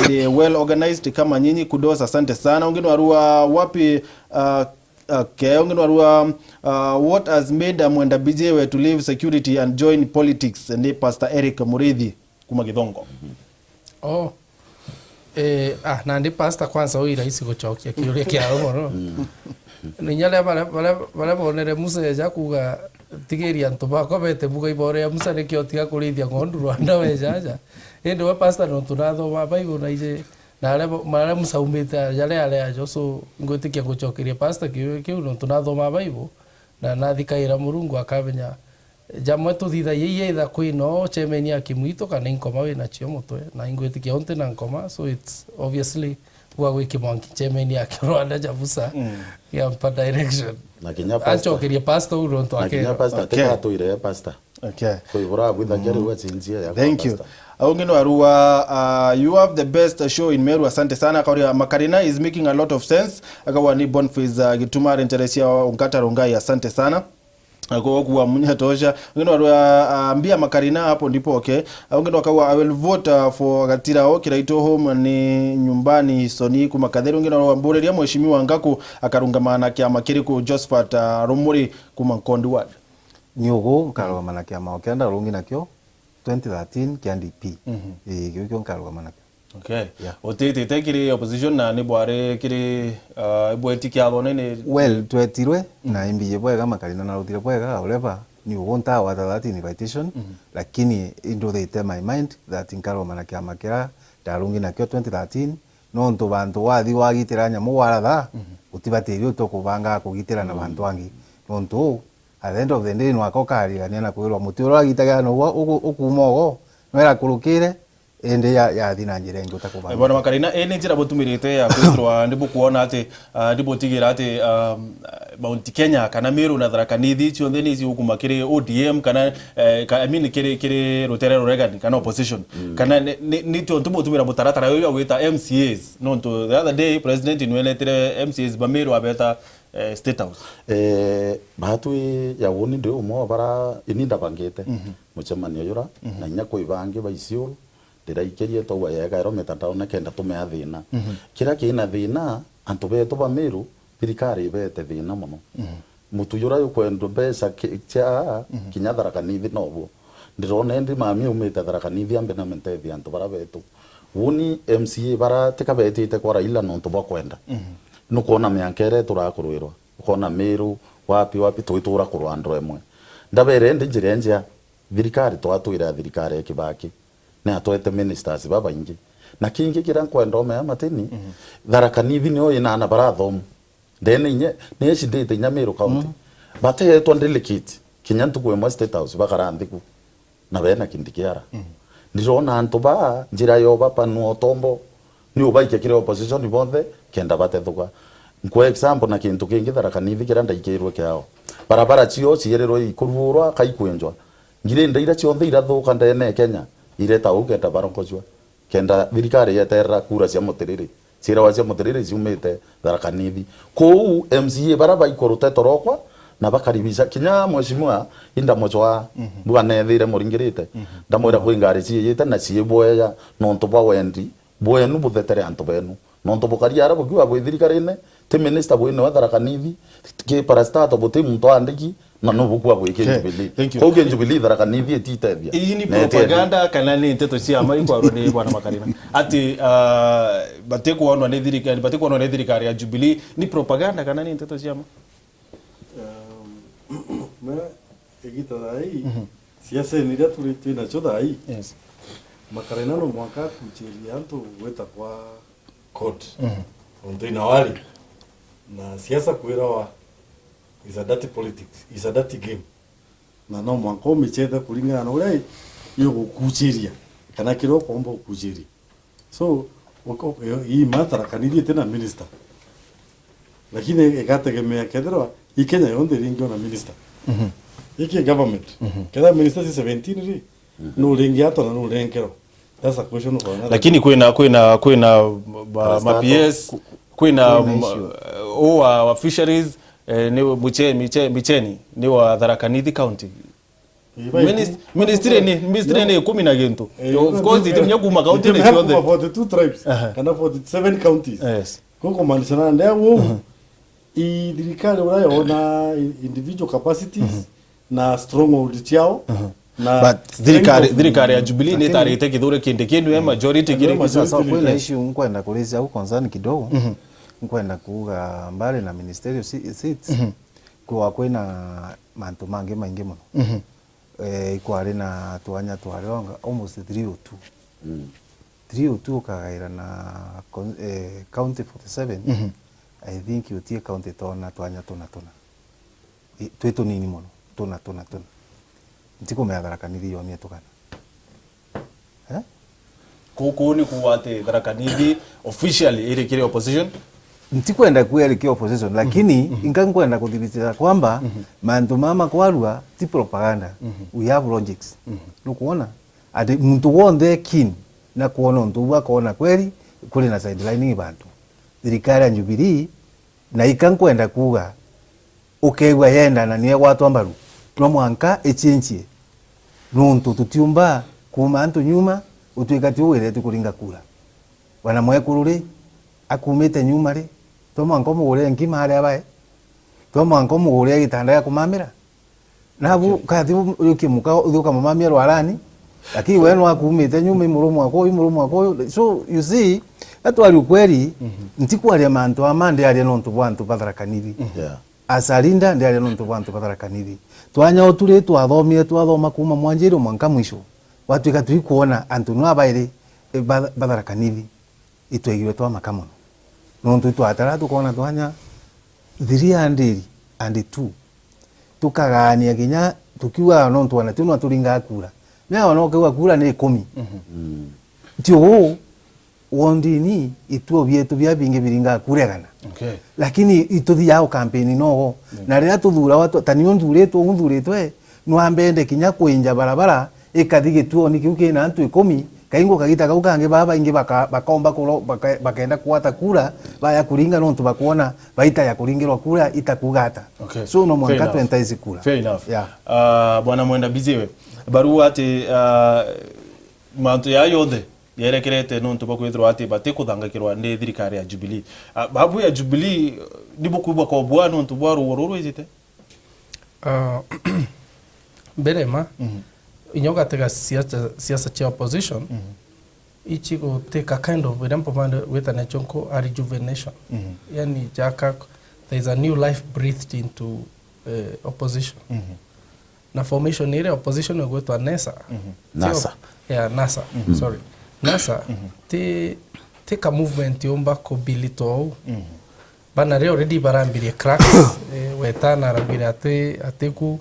Speaker 1: ile well organized kama nyinyi kudosa asante sana ungeni warua wapi ungeni warua what has made Mwenda Bijewe to leave security and join politics ni Pastor Eric Muridhi kuma Githongo
Speaker 11: na ndi pastor kwanza ui rahisi gucokia kiuria kia umoro ni nyale bale bonere Musa ja kuga tigiri antu bako bete buga ibore Musa ne kio tiga kurithia ngondu Rwanda we jaja ende we pastor no tunathoma Bible na ije na mara Musa umite yale ajo so ngotikia gucokiria pastor kiu no tunathoma Bible na nathikaira Murungu akabenya jamwe tuthitha yeitha kwino chemeni akimwito kana inkoma we na chio mutwe na ingwetikia onte na nkoma so it's obviously wa wiki mwanki chemeni akirwanda jabusa ya pa direction
Speaker 8: na kinya pastor
Speaker 11: achokiria pastor uronto ake
Speaker 8: kinya pastor teka toire pastor
Speaker 1: Okay.
Speaker 8: Kwa ibora bwitha jari wa chinjia ya.
Speaker 1: Thank you. Aungino Arua, you have the best show in Meru. Asante sana. Kauria Makarina is making a lot of sense. Akawa ni Boniface Gituma Interesia Unkata Rongai. Asante sana. Kwa kuwa mwenye tosha. Aungino Arua ambia Makarina hapo ndipo okay. Aungino akawa I will vote for Gatira Kiraito home ni nyumbani Soni kumakadheri. Aungino Arua mboreria mheshimiwa Ngaku akarungamana kiama kiriku Josephat Romuri kumankondi ward.
Speaker 9: Nyugo nkarũgamana kĩama o kĩanda rũngi nakĩo 2013 kĩa DP. Gĩkĩo nkarũgamana kĩo.
Speaker 1: Okay. Otete kiri opposition na ni bware kiri bweti kya bone ni
Speaker 9: well twetirwe na imbiye bwega Makarina na rutire bwega ureba Nyugo ntawa that invitation lakini induthe my mind that nkarũgamana kĩama kĩra ndarũngi nakĩo 2013 no ntu bantu wathi wagitira nyamu waratha utibatirio tukubanga kugitira na bantu wangi no ntu at the end of the day no akokaria ni na kwirwa mutiro agitaga no ukumogo no era kurukire ende ya thina njira ingi utakubanga
Speaker 1: bwana Makarina ene njira botumirite ya kwirwa ndibu kuona ati ndibu tigira ati Mount Kenya kana Meru na Tharaka Nithi cionthe ni ukumakire ODM kana I mean kire Rutere Reagan kana opposition kana ni tiontu botumira mutaratara yo wita MCAs no to the other day president inweletire MCAs ba Meru abeta State House
Speaker 8: bahatu ya woni ndio mo bara ininda bangete mucemanio yura na nya kuibange baisio ndira ikerie to wa yega ro metandao na kenda tumea thina kira kina thina antu beto ba Meru thirikari bete thina muno mutu yura yukwendo besa kya kinya Tharaka Nithi nobo ndirona ndi mami umete Tharaka Nithi ambe na mentethi antu bara beto woni MCA bara tikabetite kwa Raila no ntu bakwenda nukona miankere turakurwirwa ukona Meru wapi twitura kurwa andu emwe ndabere ndi njire njia thirikari twatwira thirikari ya Kibaki na atwete ministers baba ingi na kingi kira nkwenda ome amatini Tharaka Nithi ni oyina na barathomu ndene nye neshi ndete nya Meru county bate to delegate kinyantu kwemwa State House bakarandiku na bena kindikiara ndirona antu ba njira yo bapa no tombo ni ubaike kire opposition bonthe kenda bathethuka kwa example na kintu kingi Tharaka Nithi kira ndaikirwe kyao barabara cio ciererwo ikururwa kaikwenjwa ngire ndaira cionthe irathuka ndene Kenya ireta ukenda baronkojwa kenda thirikari yeterera kura cia mutiriri cira cia mutiriri ciumite Tharaka Nithi kou MCA baraba ikorute torokwa na bakaribisha kinya mheshimiwa inda mochwa bwana thire muringirite ndamwira kwingari ciyite na ciyeboya no ntoba wendi bwenu buthetere antu benu no ntobokari ara bugiwa bwe thirikarine te minister bwenu wa Tharaka Nithi ke parastato bote muntu andiki na no bukwa bwe ke Jubilee ko ke Jubilee Tharaka Nithi etitethia
Speaker 1: iyi ni propaganda kana ni nteto cia mai kwa rone bwana Makarina ati bate kuonwa ni thirikari ya Jubilee ni propaganda kana ni nteto cia mai
Speaker 3: me egita dai siasa ni dia tuli na choda ai
Speaker 1: yes
Speaker 3: Makarina no mwaka kuchiria antu weta kwa court ondo inawali na siasa kuirawa is a dirty politics is a dirty game na no mwaka umecheza kulingana na ule yo kuchiria kana kiro kombo kuchiria so wako hii Tharaka Nithi tena minister lakini ekategemea kedro ikenya yonde ringio na minister iki government kada minister si 17 ri no ringi ato na no renkero that's a question for another
Speaker 1: lakini kwina ma PS kwina wa fisheries ni Micheni ni wa Tharaka Nithi county ministry ni 10 na gento of course itinya kuma county ni
Speaker 3: cionde 42 tribes kana 47 counties
Speaker 1: yes
Speaker 3: koko manisana ndewo i thirikari urayona individual capacities na stronghold ciao na
Speaker 1: but thirikari ya Jubilee ni tarite kithure kinde kindu ya majority kile
Speaker 9: sasa kwenda issue nkwenda kuleza au concern kidogo nkwenda kuga mbali na ministerial seats kwa kwena mantu mange maingi muno ikwari na twanya twaronga almost 302 kagaira na county 47 I think utie county tona twanya tuna twetu nini muno tuna ntiko me Tharaka Nithi yo nietukana
Speaker 1: kuku ni kuwate Tharaka Nithi officially ile kile opposition
Speaker 9: ntikwenda kuelekea opposition lakini ingankwenda kudhibitisha kwamba mantu mama kwarua ti propaganda we have logics nukuona ati mtu wonde keen na kuona mtu wakaona kweli kule na sidelining bantu thirikari ya Jubilee na ikankwenda kuga ukegwa yenda na niye watu ambaru no mwanka echenchie nuntu tutiumba kuma antu nyuma utwikati uwire tukuringa kura wana mwekururi akumite nyuma ri toma ngomo gure ngima ari abae toma ngomo gure gitanda ya kumamira nabu kathi ukimuka uthuka mamamia rwarani lakini wewe wakumite nyuma imurumu wako so you see atwali ukweli ntikwaria mantu amande ari nontu bwantu batharakaniri asarinda ndi ari nontu bwantu batharakaniri twanya oturi twathomie twathoma kuma mwanjiro mwanka mwisho watwika twikuona antu no abaire batharakaniri itwegirwe twa makamono nontu twatara tukona twanya 300 and 2 tukagania kinya tukiwa nontu wana tunu aturinga kura na no kwa kura ni 10 tio wondini ituo bietu bya binge biringa kuregana lakini ituthi yao campaign no na ria tuthura watu tani ndhuretwe no ambende kinya kuinja barabara ikathige tuo ni kiuke na antu 10 kaingo kagita kaukange baba inge bakomba kulo bakaenda kuata kura baya kuringa nontu bakuona baita ya kuringirwa kura itakugata so no mwanka 20 kura
Speaker 1: fair enough bwana Mwenda Biziwe barua ati mantu ya yothe yerekerete nontu bakwithirwa ati batikuthangakirwa ni thirikari ya Jubilee babu ya Jubilee nibo kubwa kwa bwana nontu bwaru wororo izite
Speaker 11: berema inyoga tega siasa cha opposition ichi go take a kind of with an chonko a rejuvenation yani jaka there is a new life breathed into opposition na formation ile opposition go to NASA NASA sorry NASA take a movement yomba ko bilito bana re already barambirie cracks wetana rambire ateku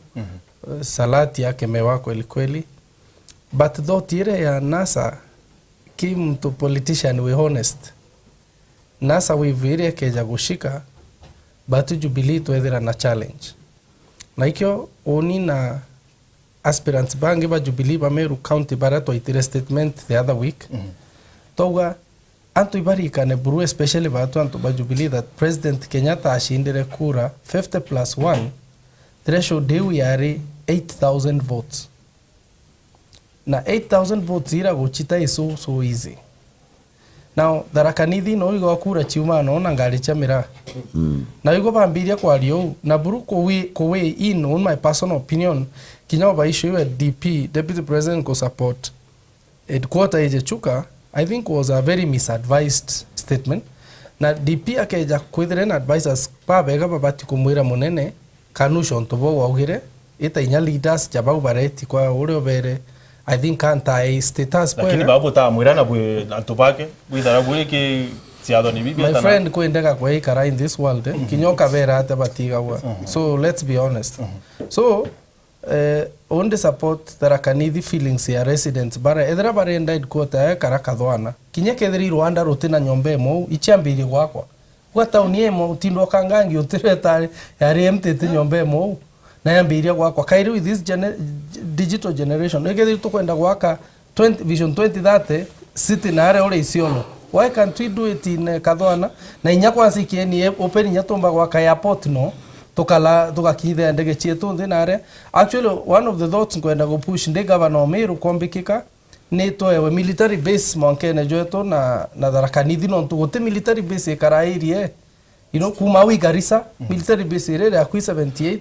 Speaker 11: salati yake mewa kweli but though tire ya NASA kim to politician we honest NASA we vire keja gushika but Jubilee twethera na challenge na ikyo oni na aspirants bange ba Jubilee ba Meru County barato itire statement the other week toga antu ibarika ne buru especially ba antu ba Jubilee that President Kenyatta ashindire kura 50+1 threshold deu yari 8,000 votes na 8,000 votes ira gochita is so easy now Tharaka-Nithi no igo kura chiuma no na ngari chamira na igo bambiria kwa rio na buru kowe in on my personal opinion kinya ba issue DP Deputy President ko support headquarter eje chuka I think was a very misadvised statement na DP akeja kwithire advisors pa bega babati kumwira munene kanusho ntobo waugire ita inya leaders jabau bareti kwa ule obere I think anti status
Speaker 1: lakini babu ta mwirana bwe antobake bwithara bwe ki siado ni bibi
Speaker 11: my friend kwendeka kwa ikara in this world kinyoka vera ata batiga wa so let's be honest so on the support Tharaka-Nithi feelings ya residents bara edra barenda idkota karakathwana kinya kethiri Rwanda rutina nyombe mo ichambiri gwakwa kwa tauni emo tindo kangangi utireta yari emtete nyombe mo na yambiria gwakwa kairi with this digital generation egethiri tukwenda gwaka vision 2030 city na are ore isiolo why can't we do it in Kathwana na inya kwansi kieni open nya tomba gwaka airport no tukakithe ndege chietu nare actually one of the thoughts kwenda go push ndi governor Meru kombikika ni toewe military base monkene joeto na Tharaka-Nithi no tugote military base karairie kuma wi Garissa military base ire ya 78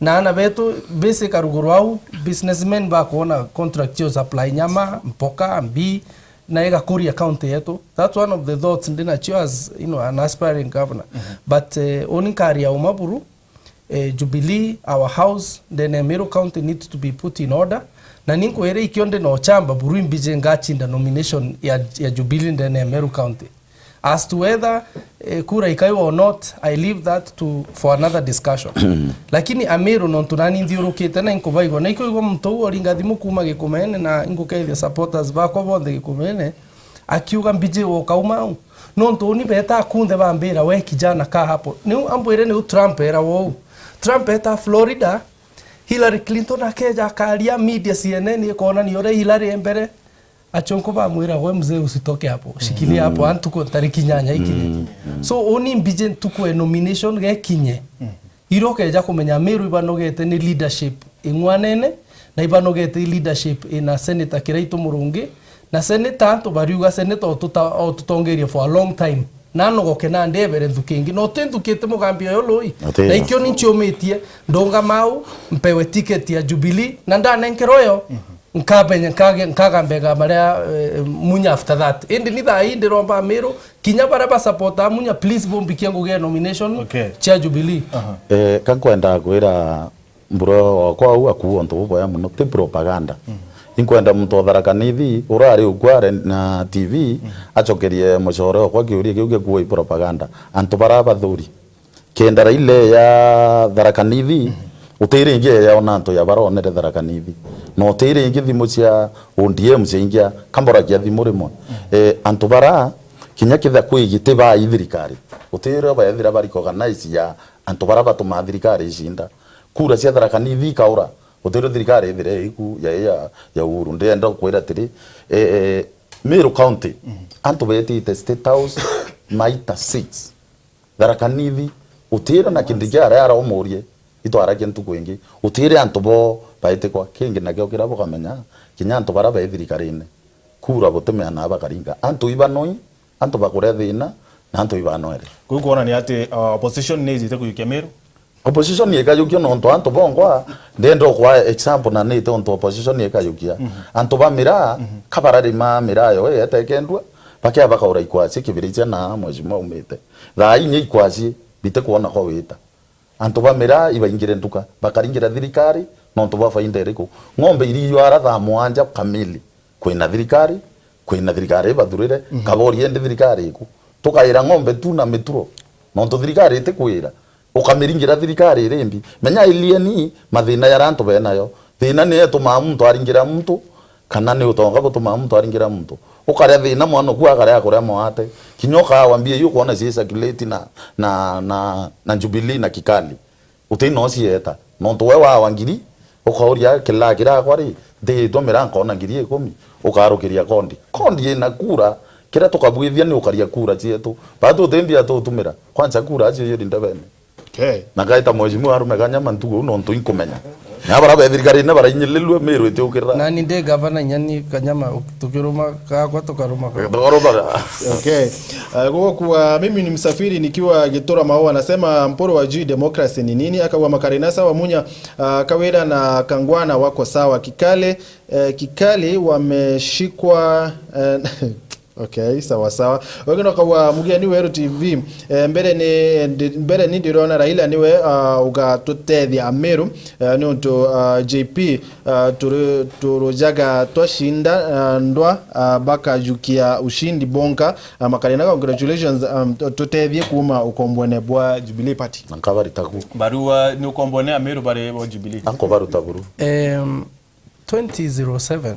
Speaker 11: na ana beto base karuguru au businessmen ba kuona contract yo supply nyama mpoka mbi na ega Kuria county yetu that's one of the thoughts ndina as an aspiring governor but onikari ya umaburu Jubilee our house then Meru County needs to be put in order na ninko ere ikionde no chamba buru mbije ngachinda nomination ya Jubilee then Meru County as to whether kura ikaiwa or not I leave that for another discussion lakini Ameru no tunani ndiurukite na inko baigo na iko mtu oringa thimu kuma gikumene na inko keithia supporters bako bonde gikumene akiuga mbije wo kauma nontu ni beta kunde bambira we kijana ka hapo ni ambwire ni Trump era wo Trump eta Florida Hillary Clinton akeja karia media CNN ikona ni ore Hillary mbere achonko ba mwira we mzee usitoke hapo shikilia hapo antuko tariki nyanya ikine so oni mbije tukwe nomination ge kinye iroke ja kumenya Meru ibanogete ni leadership ingwanene na ibanogete leadership ina senator Kiraito Murungi na senator anto bariuga senator tutongerie for a long time nano goke na ndebere ndukingi no tendukete mugambia yo loi na ikyo ni nchometie ndonga mau mpewe ticket ya Jubilee na ndana nkeroyo nkabenya nkagambega maria munya after that indi ni thaa indi romba Meru kinya bara support munya please bombikia nguge nomination cha Jubilee
Speaker 8: kankwenda kwira mburo kwa u akuo nto boya muno te propaganda inkwenda mtu tharakanithi urari ukware na TV achokerie mucoro kwa kiuria kiuge kuoi propaganda antu bara bathuri kendara ile ya tharakanithi utire ingi ya onanto ya baronere tharakanithi no utire ingi thimu cia ODM cia kambora kia thimu rimwe antu bara kinya kitha kwigite ba ithirikari utire ba ithira bari organize ya antu bara batuma thirikari icinda kura cia tharakanithi kaura utire thirikari ithire iku ya Uhuru ndenda kwira tiri Meru County antu betite State House maita 6 tharakanithi utire na kindigiara ara umurie itwara kintu kwingi utire antu bo baite kwa kingi na kyo kirabo kamenya kinya antu bara ba thirikarine kura botemea na bakaringa antu ibanoi antu bakure thina na antu ibanoere
Speaker 1: kuona ni ati opposition nezi te kuyukia Meru
Speaker 8: opposition yeka yukio no antu bongwa ndendo kwa example na nete onto opposition yeka yukia antu ba mira kabarari ma mira yo etekendwa bakia bakaura ikwasi kibiricha na mweshimo umete thaa inye ikwasi bite kuona kwa wita antu ba mira ibaingire nduka bakaringira thirikari nontu ba faida iriko ng'ombe iriyo aratha mwanja kamili kwina thirikari bathurire kabori ende thirikari iku tukaira ng'ombe tu na metro nontu thirikari ite kwira ukamiringira thirikari irembi menya ilieni mathina ya rantu benayo thina ni etuma muntu aringira muntu kana ni utonga gutuma muntu aringira muntu ukare thina mwana ku akare akore mwate kinyoka wambie yuko ona cia circulate na Jubilee na Kikali utino cieta nontu we wa wangiri ukauria kila kwari de tomera nkona ngiri 10 ukarukiria kondi ina kura kira tukabwithia ni ukaria kura cietu bado tembia to tumira kwanza kura acio yiri ndabene na gaita mheshimiwa arume kanyama ntugo nontu inkumenya na bara be thirikari ne bara inyelelwe Meru etukira
Speaker 11: na ni de governor nyani kanyama tukiruma kwa tukaruma
Speaker 1: kwa mimi ni msafiri nikiwa Gitora Maua anasema mporo wa G democracy ni nini akawa makarinasa wa munya Kawira na Kangwana wako sawa Kikale wameshikwa sawa wengine kwa mugia ni Weru TV mbere ni ndirona Raila niwe ugatutethia Meru ni unto JP turujaga twashinda ndwa baka jukia ushindi bonka makarina congratulations tutethie kuma ukombone bwa Jubilee Party
Speaker 8: nankabari taku
Speaker 1: barua ni ukombone Meru bare bwa Jubilee
Speaker 8: anko baru taburu
Speaker 11: 2007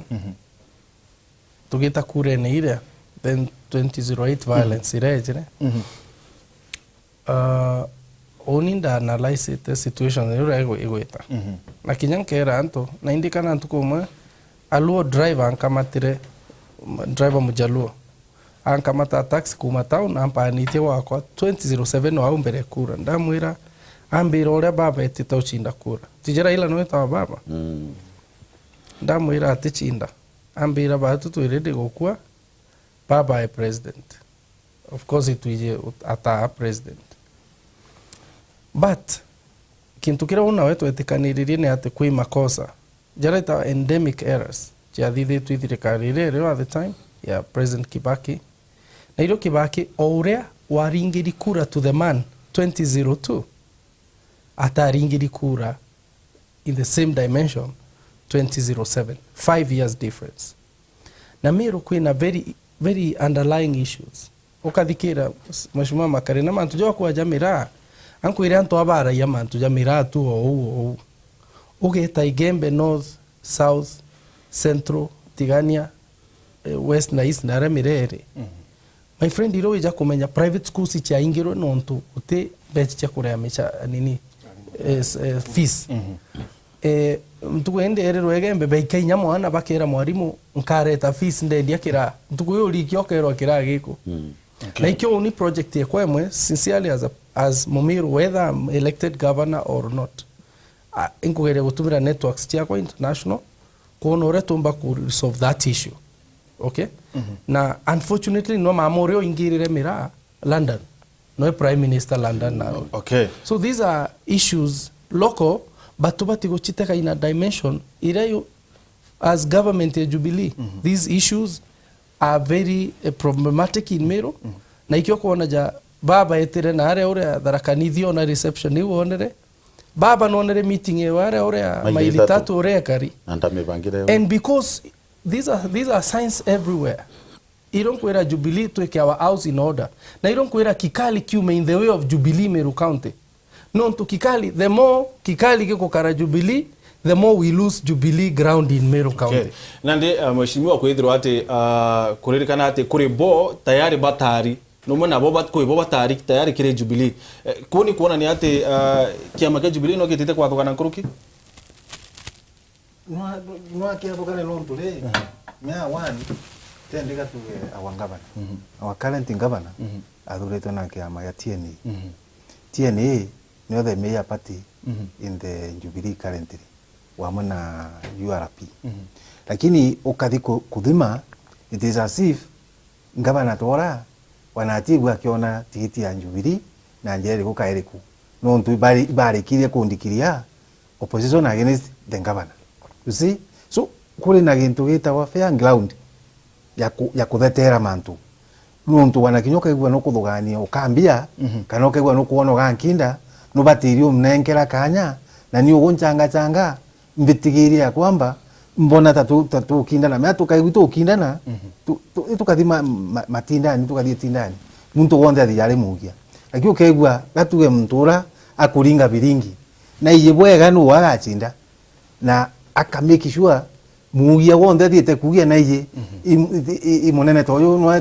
Speaker 11: tugita kure ni ile then 2008 violence irejire oninda analyze the situation yure igweta na kinyankera anto na indikana antu kumwe aluo driver ankamatire driver mujaluo ankamata taxi kuma town ampanitie wakwa 2007 wa mbere kura ndamwira ambira ore baba etita uchinda kura tijera ila no eta baba ndamwira atichinda ambira batu tuirede gukua baba president of course it was ata president but kintu kira una wetu etikaniririe ni ate kwi makosa jareta endemic errors jathithe tu thirikari rero at the time ya president Kibaki na iro Kibaki ourea waringiri kura to the man 2002 ataringiri kura in the same dimension 2007 5 years difference na Meru kwina very underlying issues ukathikira mheshimiwa Makarina mantu jo kwa jamira ankwire antu abara ya mantu jamira tu o ugeta Igembe north south central Tigania west na east na Remirere my friend iro ija kumenya private schools cha ingiro nontu uti bechi cha kurea mecha nini fees mtuko ende erero egembe beikainya mwana bakera mwarimu nkareta fees ndendia kira mtuko yo likyo kero kira giko na ikyo ni project ya kwemwe sincerely as Mumiru, whether I'm elected governor or not, inkugere gutumira networks tiako international kuona ure tumba ku resolve that issue. Okay? Na unfortunately no mamoreo ingirire mira London, no prime minister London now.
Speaker 1: Okay.
Speaker 11: So these are issues local, but tubati go chiteka in a dimension irayo as government ya Jubilee. These issues are very problematic in Meru. Na ikyo kuona ja baba etere na are ore dharakanithio na reception ni wonere baba nonere meeting e ware ore maili tatu ore kari and because these are signs everywhere. Iron kwera Jubilee to take our house in order na iron kwera Kikali kiume in the way of Jubilee Meru County non to Kikali, the more Kikali kiko kara Jubilee, the more we lose Jubilee ground in Meru County.
Speaker 1: Okay. Nande mheshimiwa kwithirwa ati kuririkana ati kuri bo tayari batari no mwana bobat ko bobat tayari tayari kire Jubilee kuni kuona ni ati kiama kia Jubilee no kitite kwa thogana nkuruki
Speaker 9: no kia thogana no ntule mea one tendeka tuge our governor our current governor athuretwo na kiama ya TNA TNA no the mayor party in the Jubilee currently wamo na URP lakini ukathi kuthima it is as if governor tora wanatibu akiona tikiti ya Jubilee na njeri gukairiku no ntu bari kirie kundikiria opposition against the governor, you see. So kuri na gintu gitagwa fair ground ya kuthetera mantu no ntu wanakinyoka igwa no kuthugania ukambia kana ukigwa no kuona gankinda no batirio mnenkera kanya na ni ugunchanga changa mbitigiria kwamba mbona tatu kindana mea tukaigwitu kindana tukathima matindani tukathie tindani muntu wonde athiyari mugia lakini ukaigwa gatuge mtura akuringa biringi na iyebwega no wagachinda na akamake sure mugia wonde athiete kugia na iye imunene toyo no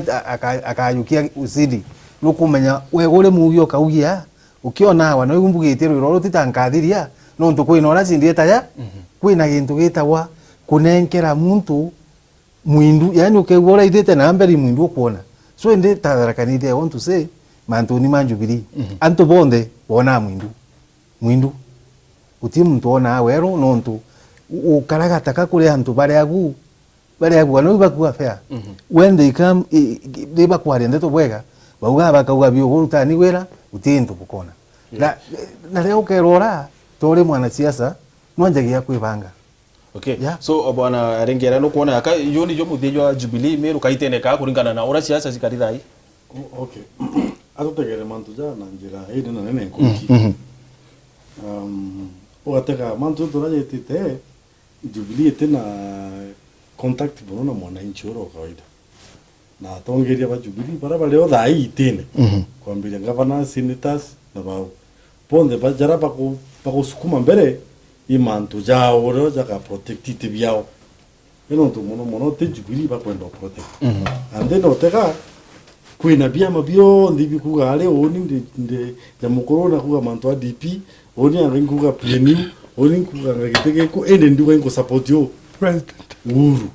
Speaker 9: akayukia usidi no kumenya wegure mugia ukaugia ukiona wana imbugite riro rutitangathiria no ntu kwina ora chindie taya kwina gintu gitagwa kunenkera muntu mwindu yani ukegora idete na amberi mwindu kuona so ende tadarakanide I want to say mantu ni manjubiri anto bonde bona mwindu uti muntu ona wero nontu ukaraga taka kule antu bare agu no bakuwa fair when they come they bakwari ndeto bwega bauga bakauga bio gurutani wera utintu bukona na leo kerora tore mwana siasa nwanjagia kwibanga.
Speaker 1: Okay. Yeah. So bwana rengera no kuona aka yoni jo muthio wa Jubilee Meru kaiteneka kuringana na ura siasa cikarithai.
Speaker 3: Okay. Atutegere mantu ja na njira iri na nene nkuki. Oateka mantu turajitite Jubilee tena contact bono na mwananchi oro kawaida. Na tongeria ba Jubilee bara leo thai itene. Kwambia governor senators na bao. Ponde ba jara pa kusukuma mbere imantu jao oro jaka protective biao eno tu mono te Jubilee ba kwenda protect and then oteka kuina bia mabio ndibi kuga ale oni ndi ya mukoro na kuga mantu DP oni anguga PNU oni kuga ngiteke ko ende ndiwe ngo support yo president Uhuru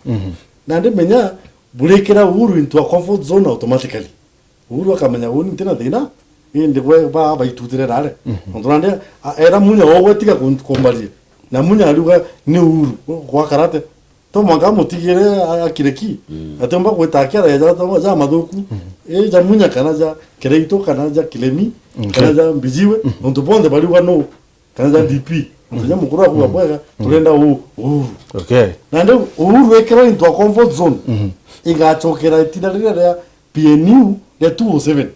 Speaker 3: na ndi menya burekera Uhuru into a comfort zone automatically Uhuru akamenya oni tena thina ende kwa ba itutire rare ondonande era munya ogwetika kombalia na munya aluga ni Uhuru kwa karate to mwanga mutigire akireki atomba gwetakia ya to za mathuku ja munya kana ja kireito kana ja kilemi kana ja mbijiwe onto bonde bali no kana ja DP onto mukuru akuwa bwega turenda Uhuru.
Speaker 1: Okay.
Speaker 3: Na ndo Uhuru ekera into a comfort zone igachokera itinarira ya PNU ya 207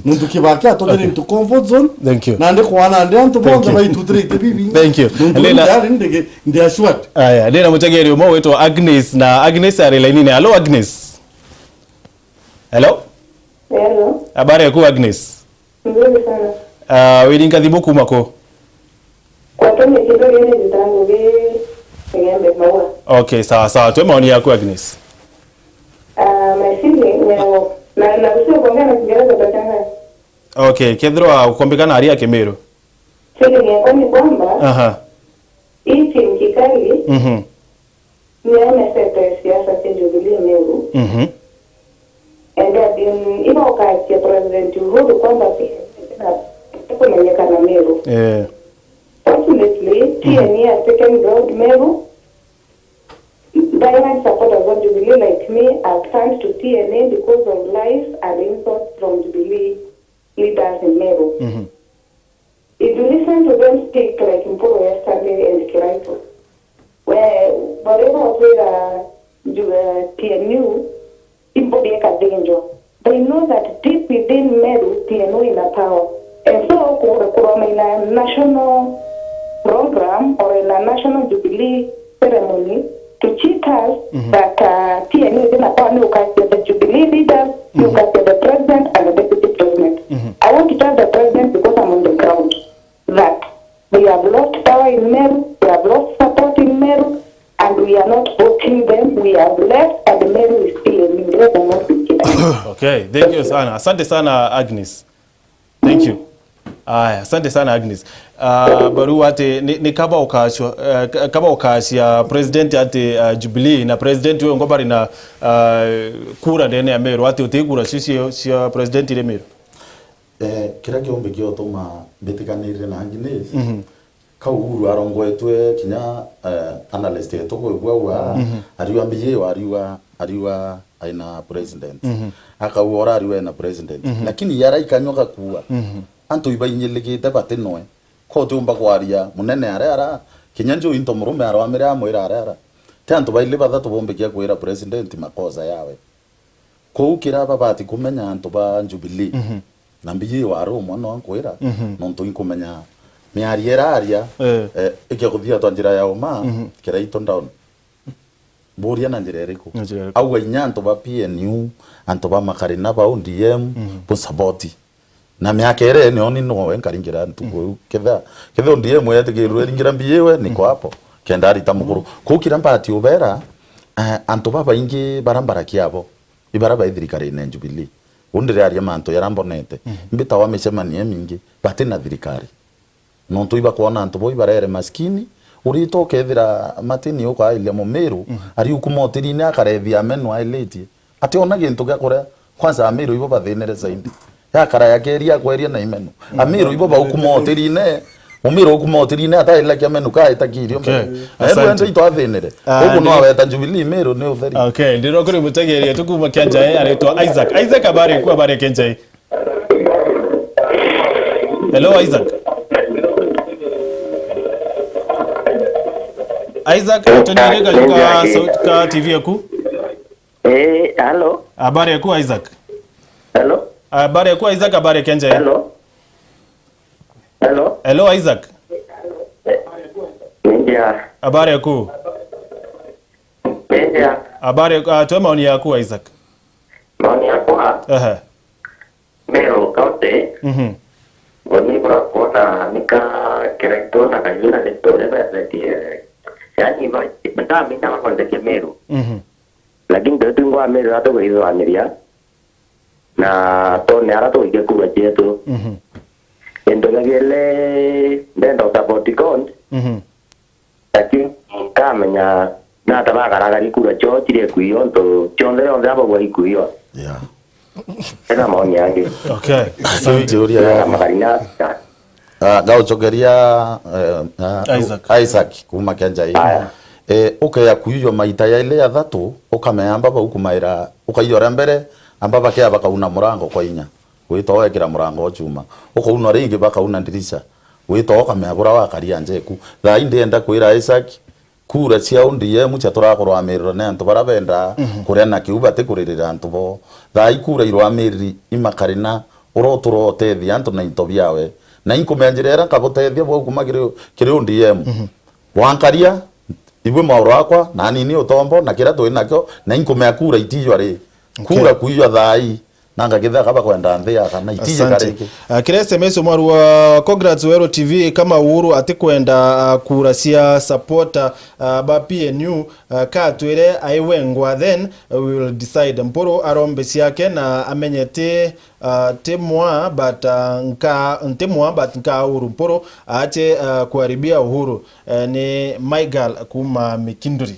Speaker 3: muntu kibaki atondere into comfort zone.
Speaker 1: Thank you.
Speaker 3: Nande kwana nande anto bonde bai tutrete bibi.
Speaker 1: Thank you.
Speaker 3: Ndela ndi ashwat.
Speaker 1: Aya, ndena mutegeri umo wetu Agnes na Agnes arela nini? Hello Agnes. Hello?
Speaker 12: Hello.
Speaker 1: Habari yako Agnes?
Speaker 12: Nzuri sana.
Speaker 1: Wiringa thibuku mako.
Speaker 12: Kwa kama kidogo ile zitangu ngembe maua.
Speaker 1: Okay, sawa sawa. Tuwe maoni yako Agnes.
Speaker 12: My feeling Na usio kuongea na Kiingereza utachanganya.
Speaker 1: Okay, kethirwa ukombekana aria Kimiru.
Speaker 12: Sisi ni kwamba
Speaker 1: Aha.
Speaker 12: hii timu kikali ni sekta ya siasa cha Jubilee Meru. And ina wakati ya President Uhuru kwamba pia kumenyekana Meru. Fortunately, TNA has taken road Meru. Diamond supporters of Jubilee like me have turned to TNA because of lies and insults from Jubilee leaders in Meru. If you listen to them speak like Mpuro yesterday and Kiraito, where whatever was with TNU, Impodieka danger. They know that deep within Meru, TNU is a power. And so, in a national program or in a national Jubilee ceremony, to cheat us that TNU is in a power, you can get the Jubilee leaders, you can get the president and the deputy president. I want to tell the president because I'm on the ground that we have lost power in Meru, we have lost support in Meru, and we are not voting them. We have left, and the Meru is still in Meru.
Speaker 1: Okay, thank you sana. Asante sana Agnes. Thank you. Asante sana Agnes. Barua ate ni kaba ukashia president ate Jubilee na president wewe ngobari na kura ndene ya Meru ate utegura sisi president ile Meru.
Speaker 8: Kira kiombe giotuma betikanire na Agnes. Kauru arongwetwe kinya analyst yetu ko igwa ariwa mbiye ariwa aina president akawora ariwa na president lakini yara ikanyoka kuwa anto ibainyelegete batenoe ko tumba kwaria munene ara kinya njo into murume aramira amwira ara tanto baile bathatu bombe kia kwira president makosa yawe ko ukira babati kumenya anto ba Jubilee na mbiye waro mwana wankwira nonto inkumenya miariera aria ikiguthia to njira ya uma kira ito down boria na njira eriko au nyanto ba PNU anto ba makarina ba ODM po saboti na miaka ere ni oni no enkaringira ntugo ketha ODM yetegirwe ringira mbiyewe niko hapo kendari tamukuru kukira mpati ubera anto baba ingi barambara kiabo ibaraba ithirikari na Jubilee undire aria manto yarambonete mbita wa micemania mingi batena thirikari no tuiba kuona antu boi barere maskini urito kethira matini uka ile Meru ari ukumotiri ni akarethia menu aileti ati ona gintu gya kuria kwanza Meru ibo bathenere zaidi ya kara yakeria kweria na imenu Meru ibo ba ukumotiri ne Meru ukumotiri ne ata ile kya menu ka itakirio ero endo ito athenere ugu no aweta Jubilee Meru ne utheri.
Speaker 1: Okay, ndiro kuri mutegeria tukuma kyanjae aretwa Isaac abare ku abare kenjai. Hello Isaac. Isaac, tunirega yuka sautika TV yaku?
Speaker 13: Hello.
Speaker 1: Habari yaku Isaac?
Speaker 13: Hello.
Speaker 1: Habari yaku Isaac, habari kenje?
Speaker 13: Hello. Hello.
Speaker 1: Hello Isaac.
Speaker 13: Ndia.
Speaker 1: Habari yaku?
Speaker 13: Ndia.
Speaker 1: Habari toa maoni yaku Isaac.
Speaker 13: Maoni yako ha? Meru kaunti. Wani kwa nika kirekto na kajuna letore ba yani bata minta kwa ndeke Meru lakini ndio ngwa Meru rato kwa hizo aniria na to ne ara to ikekuwa chetu endo gele ndendo support cont lakini kamenya na tabagara kura cho tire kuyo ndo chonde onde abo kwa ikuyo ena maoni yangu.
Speaker 1: Okay,
Speaker 8: asante uria
Speaker 13: makarina
Speaker 8: gao chogeria Isaac kuma kenja hii okay ya kuyo maita ya ile ya thatu ukameamba ba ukumaira ukayora mbere ambaba kia bakauna murango kwa inya wito wekira murango chuma ukauna ringi bakauna ndirisha wito ukameabura wakaria njeku tha indienda kwira Isaac kura cia ODM cia turakorwa miriro ne antu barabenda kuria na kiuba te kuririra antu bo tha ikura irwa miriri imakarina uroturo tethi antu na intobiawe na inkumenjerera kabotethia bo kumagire kiri ODM wankaria ibwe mauro akwa na nini utombo na kira twina kyo na inkumea kura itijwa ri kura kuiywa thai nanga kitha kaba kwenda nthi ya kana itije kariki
Speaker 1: kire SMS mwaru wa congrats Wero TV kama Uhuru atikwenda kuracia supporter ba PNU ka twire aiwengwa then we will decide. Mporo arombe ciake na amenyete temwa but nka Uhuru Mporo ate kuharibia Uhuru ni Maigal kuma Mikinduri.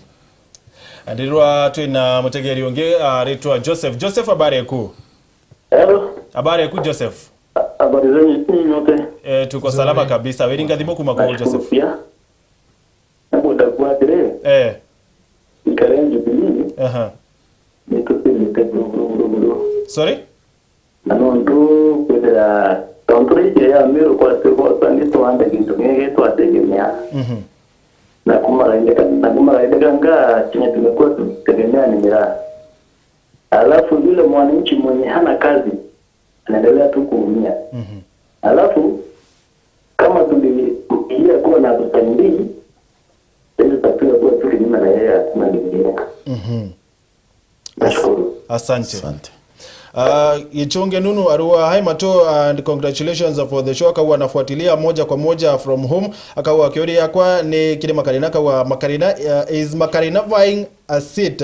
Speaker 1: Ndirwa twina mutegeri onge aretwa Joseph habari ku.
Speaker 10: Hello.
Speaker 1: Habari ku Joseph.
Speaker 10: Habari zenyu nyote.
Speaker 1: Tuko salama kabisa. Weringa thimo kuma kwa Joseph.
Speaker 10: Hapo ndakuwa dire. Ikarenje bini. Niko
Speaker 1: Sorry?
Speaker 10: Nando kwenda country ya Meru kwa siko sandi to anda kintu ngeke to ategemea. Na kumaraideka nga chenye tumekuwa tutegemea ni miraa. Alafu yule mwananchi mwenye hana kazi anaendelea tu kuumia. Alafu kama tuliingia kuwa na kusaidia sasa tutakuwa kuwa tukinyima na yeye hakuna lingine.
Speaker 1: Asante. Ichunge Nunu Arua hi Mato and congratulations for the show. Akawa anafuatilia moja kwa moja from home. Akawa kiori yakwa ni kile Makarina kawa Makarina is Makarina vying a seat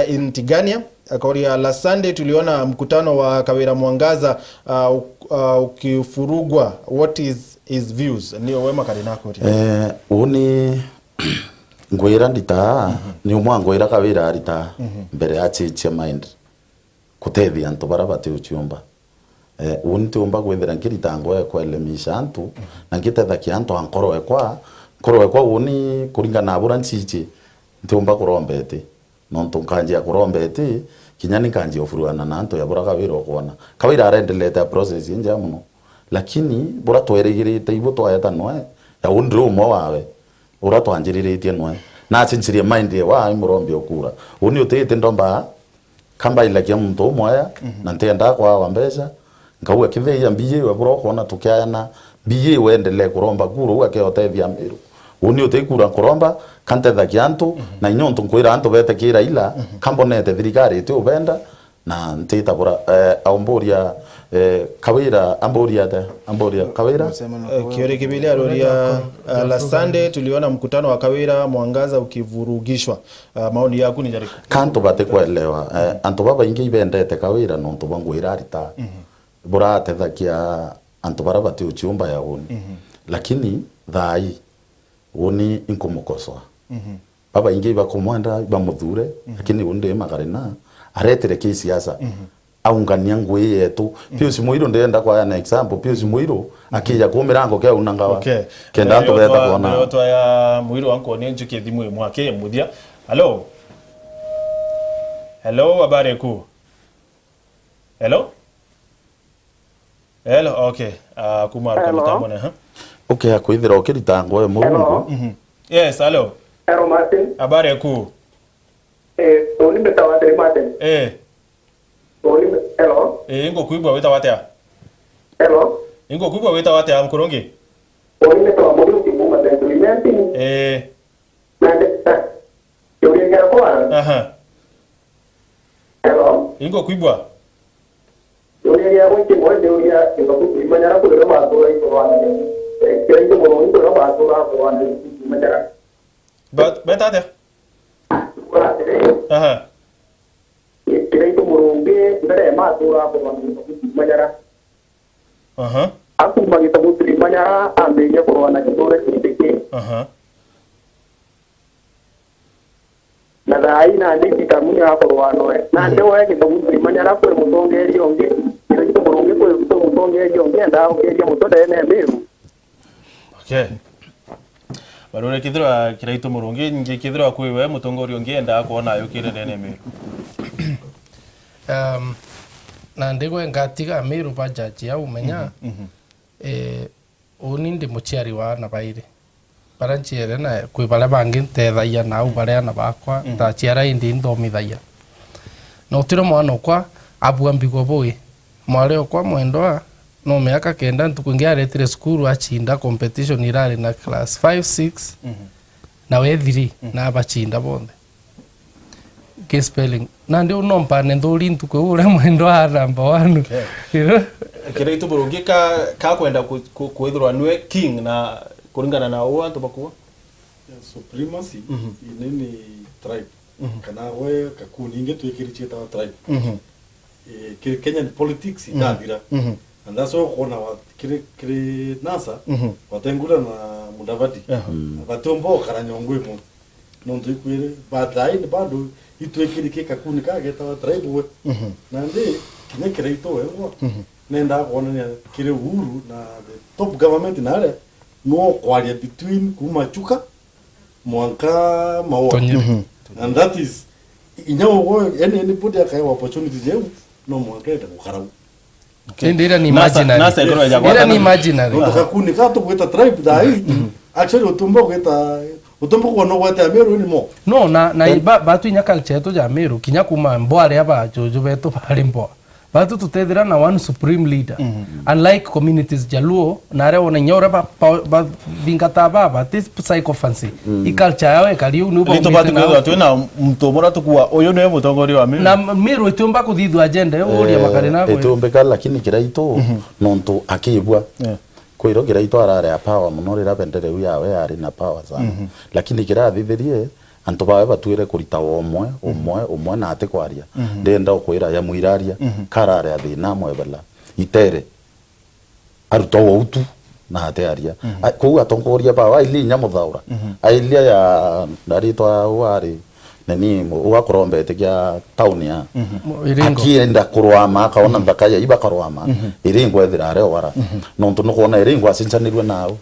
Speaker 1: in Tigania. Akawa la Sunday tuliona mkutano wa Kawira Mwangaza ukifurugwa. What is his views? Ni wewe Makarina kori.
Speaker 8: Uni ngwira ndita ni umwangwira Kawira arita mbere ya chiche mind kutethia antu bara bati uchiumba unti umba gwethera nkiritango ekwa elemisha antu na ngitetha ki antu ankoro ekwa uni kuringana abura nchichi ntiumba kurombete nontu kanjia kurombete kinyani kanjia ofuruana na antu yabura Kawira okwana Kawira arendelete process inje muno lakini bura twerigirite ibo twayeta noe ya undru umo wawe ura twanjiriritie noe na chinchirie mind ye wa imurombi okura uni utete ndomba kamba ila kia mtu moya na ntenda kwa wambesha ngauwe kitheia mbiye we bro kona tukiana biye wendele kuromba kuru wake otethia Meru uni utekura kuromba kantetha kiantu na inyontu nkwira antu bete kira ila kambonete thirikari ti ubenda na ntita bura aumburia Kawira amburia Kawira
Speaker 1: kiore kibili aroria la Sunday tuliona mkutano wa Kawira Mwangaza ukivurugishwa. Maoni yako ni jariko
Speaker 8: kanto bate kuelewa antu baba ingi ibendete Kawira nontu bangwira arita bura tethakia antu bara bate uchiumba ya uni lakini thai uni inkumukoswa baba ingi bakomwenda bamuthure lakini unde Makarina aretere kisiasa aungania ngui yetu Pius Muiru ndenda kwa na example Pius Muiru akija ku mirango ke unangawa kenda ndo beta kuona
Speaker 1: yoto ya Muiru wanko ni njuke thimu mwake muthia. Hello habari ku hello okay kumar kamitamone
Speaker 8: okay akuithira okiritango we murungu
Speaker 1: yes hello
Speaker 10: Martin
Speaker 1: habari ku
Speaker 10: Tony Betawate Martin Hello.
Speaker 1: Ingo kuibwa weta watea.
Speaker 10: Hello.
Speaker 1: Ingo kuibwa weta watea mkurongi.
Speaker 10: Oni to amuru kimuma de implementi. Yori ngara kwa. Hello.
Speaker 1: Ingo kuibwa.
Speaker 10: Yori ya wiki moja yori ya ingo kuibwa nyara kule ma to ito wane. Kile ito mo ito na ma to na ko wane nyara.
Speaker 1: Beta te.
Speaker 10: Kira itu murungge ndare matura ko manyara aku bagi tabutri manyara ambilnya corona jore kitike na dai na ndi kitamu ya corona na ndio wake tabutri manyara ko mutongeri onge kira itu murungge ko mutongeri onge nda onge mutoda ene Meru
Speaker 1: okay barore kithira kira itu murungi nge kithira kwiwe mutongori onge enda kuona ayo kire ene Meru
Speaker 11: na ndigwe ngatiga Meru bajaji au menya uni ndi muciari wa na baire baranchiere na kwi bare bangi ntethaia na au bare na bakwa ta ciara indi ndomithaia no tiro mwana kwa abua mbigo boy mwale kwa mwendwa no miaka kenda ntukungia retire skuru achinda competition irari na class 5 6 na we 3 na abachinda bonde ke spelling na ndio no mpane nduri ntuko ure mwendo aramba wanu
Speaker 1: kire itu burungi ka kwenda kwithirwa nwe king na kuringana na uwa tubakuwa
Speaker 3: supremacy inini tribe kana we kakuni inge twikirichie ta tribe Kenyan politics itathira and that's why kona wa kire nasa watengula na Mudavadi batombo karanyongwe mu nonto ikwire badai bado itwekirike kakuni kage ta tribe we na ndi kinya kire ito wewe nenda kuona kire uhuru na the top government na ale no kwaria between kumachuka mwanka mawa and that is inyawo anybody akawa opportunity jeu no mwanka ita kukarau
Speaker 11: ndira ni imaginary nasa ndira ni imaginary
Speaker 3: kakuni kato kweta tribe dai actually utumbo kwa no kweta Meru ni mo
Speaker 11: no na batu inya culture to ja Meru kinya kuma mbware aba jojo beto pale mbwa batu tutethira na one supreme leader unlike communities Jaluo na re ona nyora ba vingata baba this psychophancy i culture yawe kaliu ni
Speaker 1: ubo batu kwa twena mtomora tukua uyu ni mutongori wa Meru
Speaker 11: na Meru itumba kuthithwa agenda uria makari nako
Speaker 8: itumbeka lakini kiraito nonto akibwa kwirogera ito arare a power muno rira bendere uya yawe ari na power sana lakini kirathithirie antu bawe batwire kurita omwe na ate kwaria ndenda okwira ya muiraria karare athina mwebela itere aruto woutu na ate aria ko atongoria bawe ili nyamuthaura ailia ya ndarito wari nani ugakorombe kya town ya akienda kurwama akaona ndakaya iba karwama iringo ethirare wara nonto no kuona iringo asincanirwe nao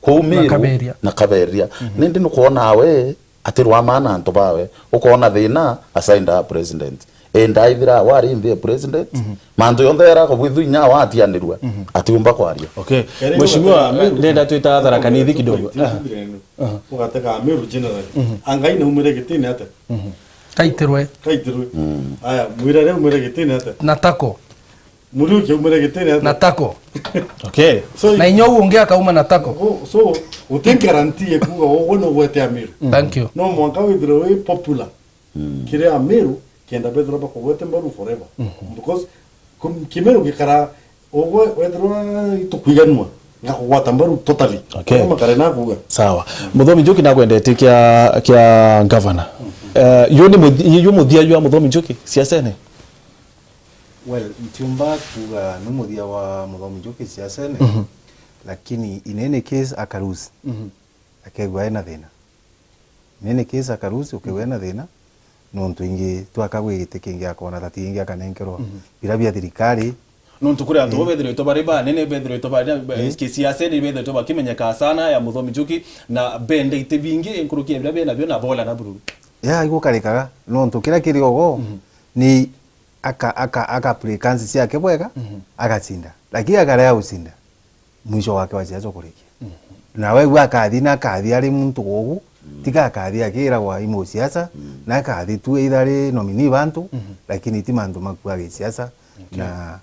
Speaker 8: ko Meru na Kaberia nindi no kuona we atirwa mana anto bawe ukona thina asainda president enda ithira wari the president mandu yonthe era ko bwithu nya watianirwa atiumba kwaria
Speaker 1: okay mheshimiwa ndenda twita tharakanithi kidogo
Speaker 3: ugateka Meru general angai na umire gitini ate
Speaker 11: kaitirwe
Speaker 3: aya mwirare umire gitini ate
Speaker 11: natako
Speaker 3: muri ke umire gitini ate
Speaker 11: natako
Speaker 1: okay
Speaker 11: so na inyo ungea kauma natako
Speaker 3: so utenke garantie kuga wono wete Meru
Speaker 11: thank you
Speaker 3: no mwanka withrow popular kire Meru kenda bedro ba ko wete mbaru forever because Kimeru gikara ogwe wethrow itukuiganwa ngako watambaru totally
Speaker 1: kama
Speaker 3: karena kuga
Speaker 1: sawa Muthomi Njuki na kwendete kya governor yo muthia yo Muthomi Njuki siasene
Speaker 9: well mchumba kuga no muthia wa Muthomi Njuki siasene lakini inene case akarusi akegwa na thina inene case akarusi ukegwa na thina nontu ingi twakagwite kingi akona tati ingi akanenkerwa birabia thirikari
Speaker 1: nontu kuri antu bethire to bariba nene bethire to bari kisiasa ni bethire to bakimenyeka sana ya Muthomi Njuki na bende itebingi inkurukia birabia na byo na bola na buru
Speaker 9: ya igukarikaga nontu kira kiriogo ni aka precansi ciake bwega agatsinda lakini akarea usinda mwisho wake waciaca kurikia na wewe akathi na akathi ari muntu gogu tika akathi akira wa imo siasa na akathi tu idare nomini bantu lakini ti mantu makua ge siasa na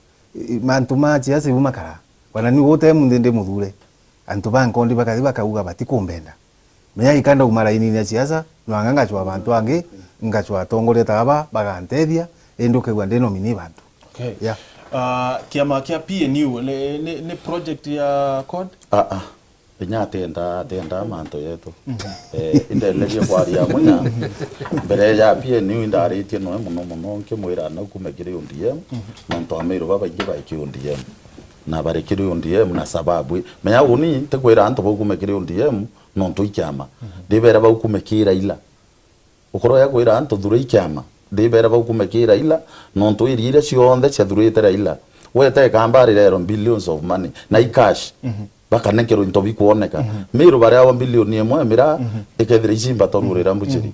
Speaker 9: mantu ma siasa bumakara wana ni wote mundende muthure antu bankondi bakathi bakauga batikumbenda menya ikanda umaraini ya siasa nwanga chwa bantu ange ngachwa tongore taba bagantethia endoke gwande nomini bantu
Speaker 1: okay yeah kiama kia PNU ni project ya code
Speaker 8: Pinya tenda manto yetu indeleje kwaria munya mbere ya PNU indaritie no muno nkimwira na kumegire UDM nonto amiro baba ingi baiki UDM na barekire UDM na sababu menya uni tekwira anto bokumegire UDM nonto ikyama ndibera bakumekira ila ukoro ya kwira anto thure ikyama ndibera bakumekira ila nonto irire cionthe cia thurite ila wete kambari rero billions of money na cash baka nekero intobi kuoneka Meru baria wa bilioni emwe mira ikethira icimba torurira mbuciri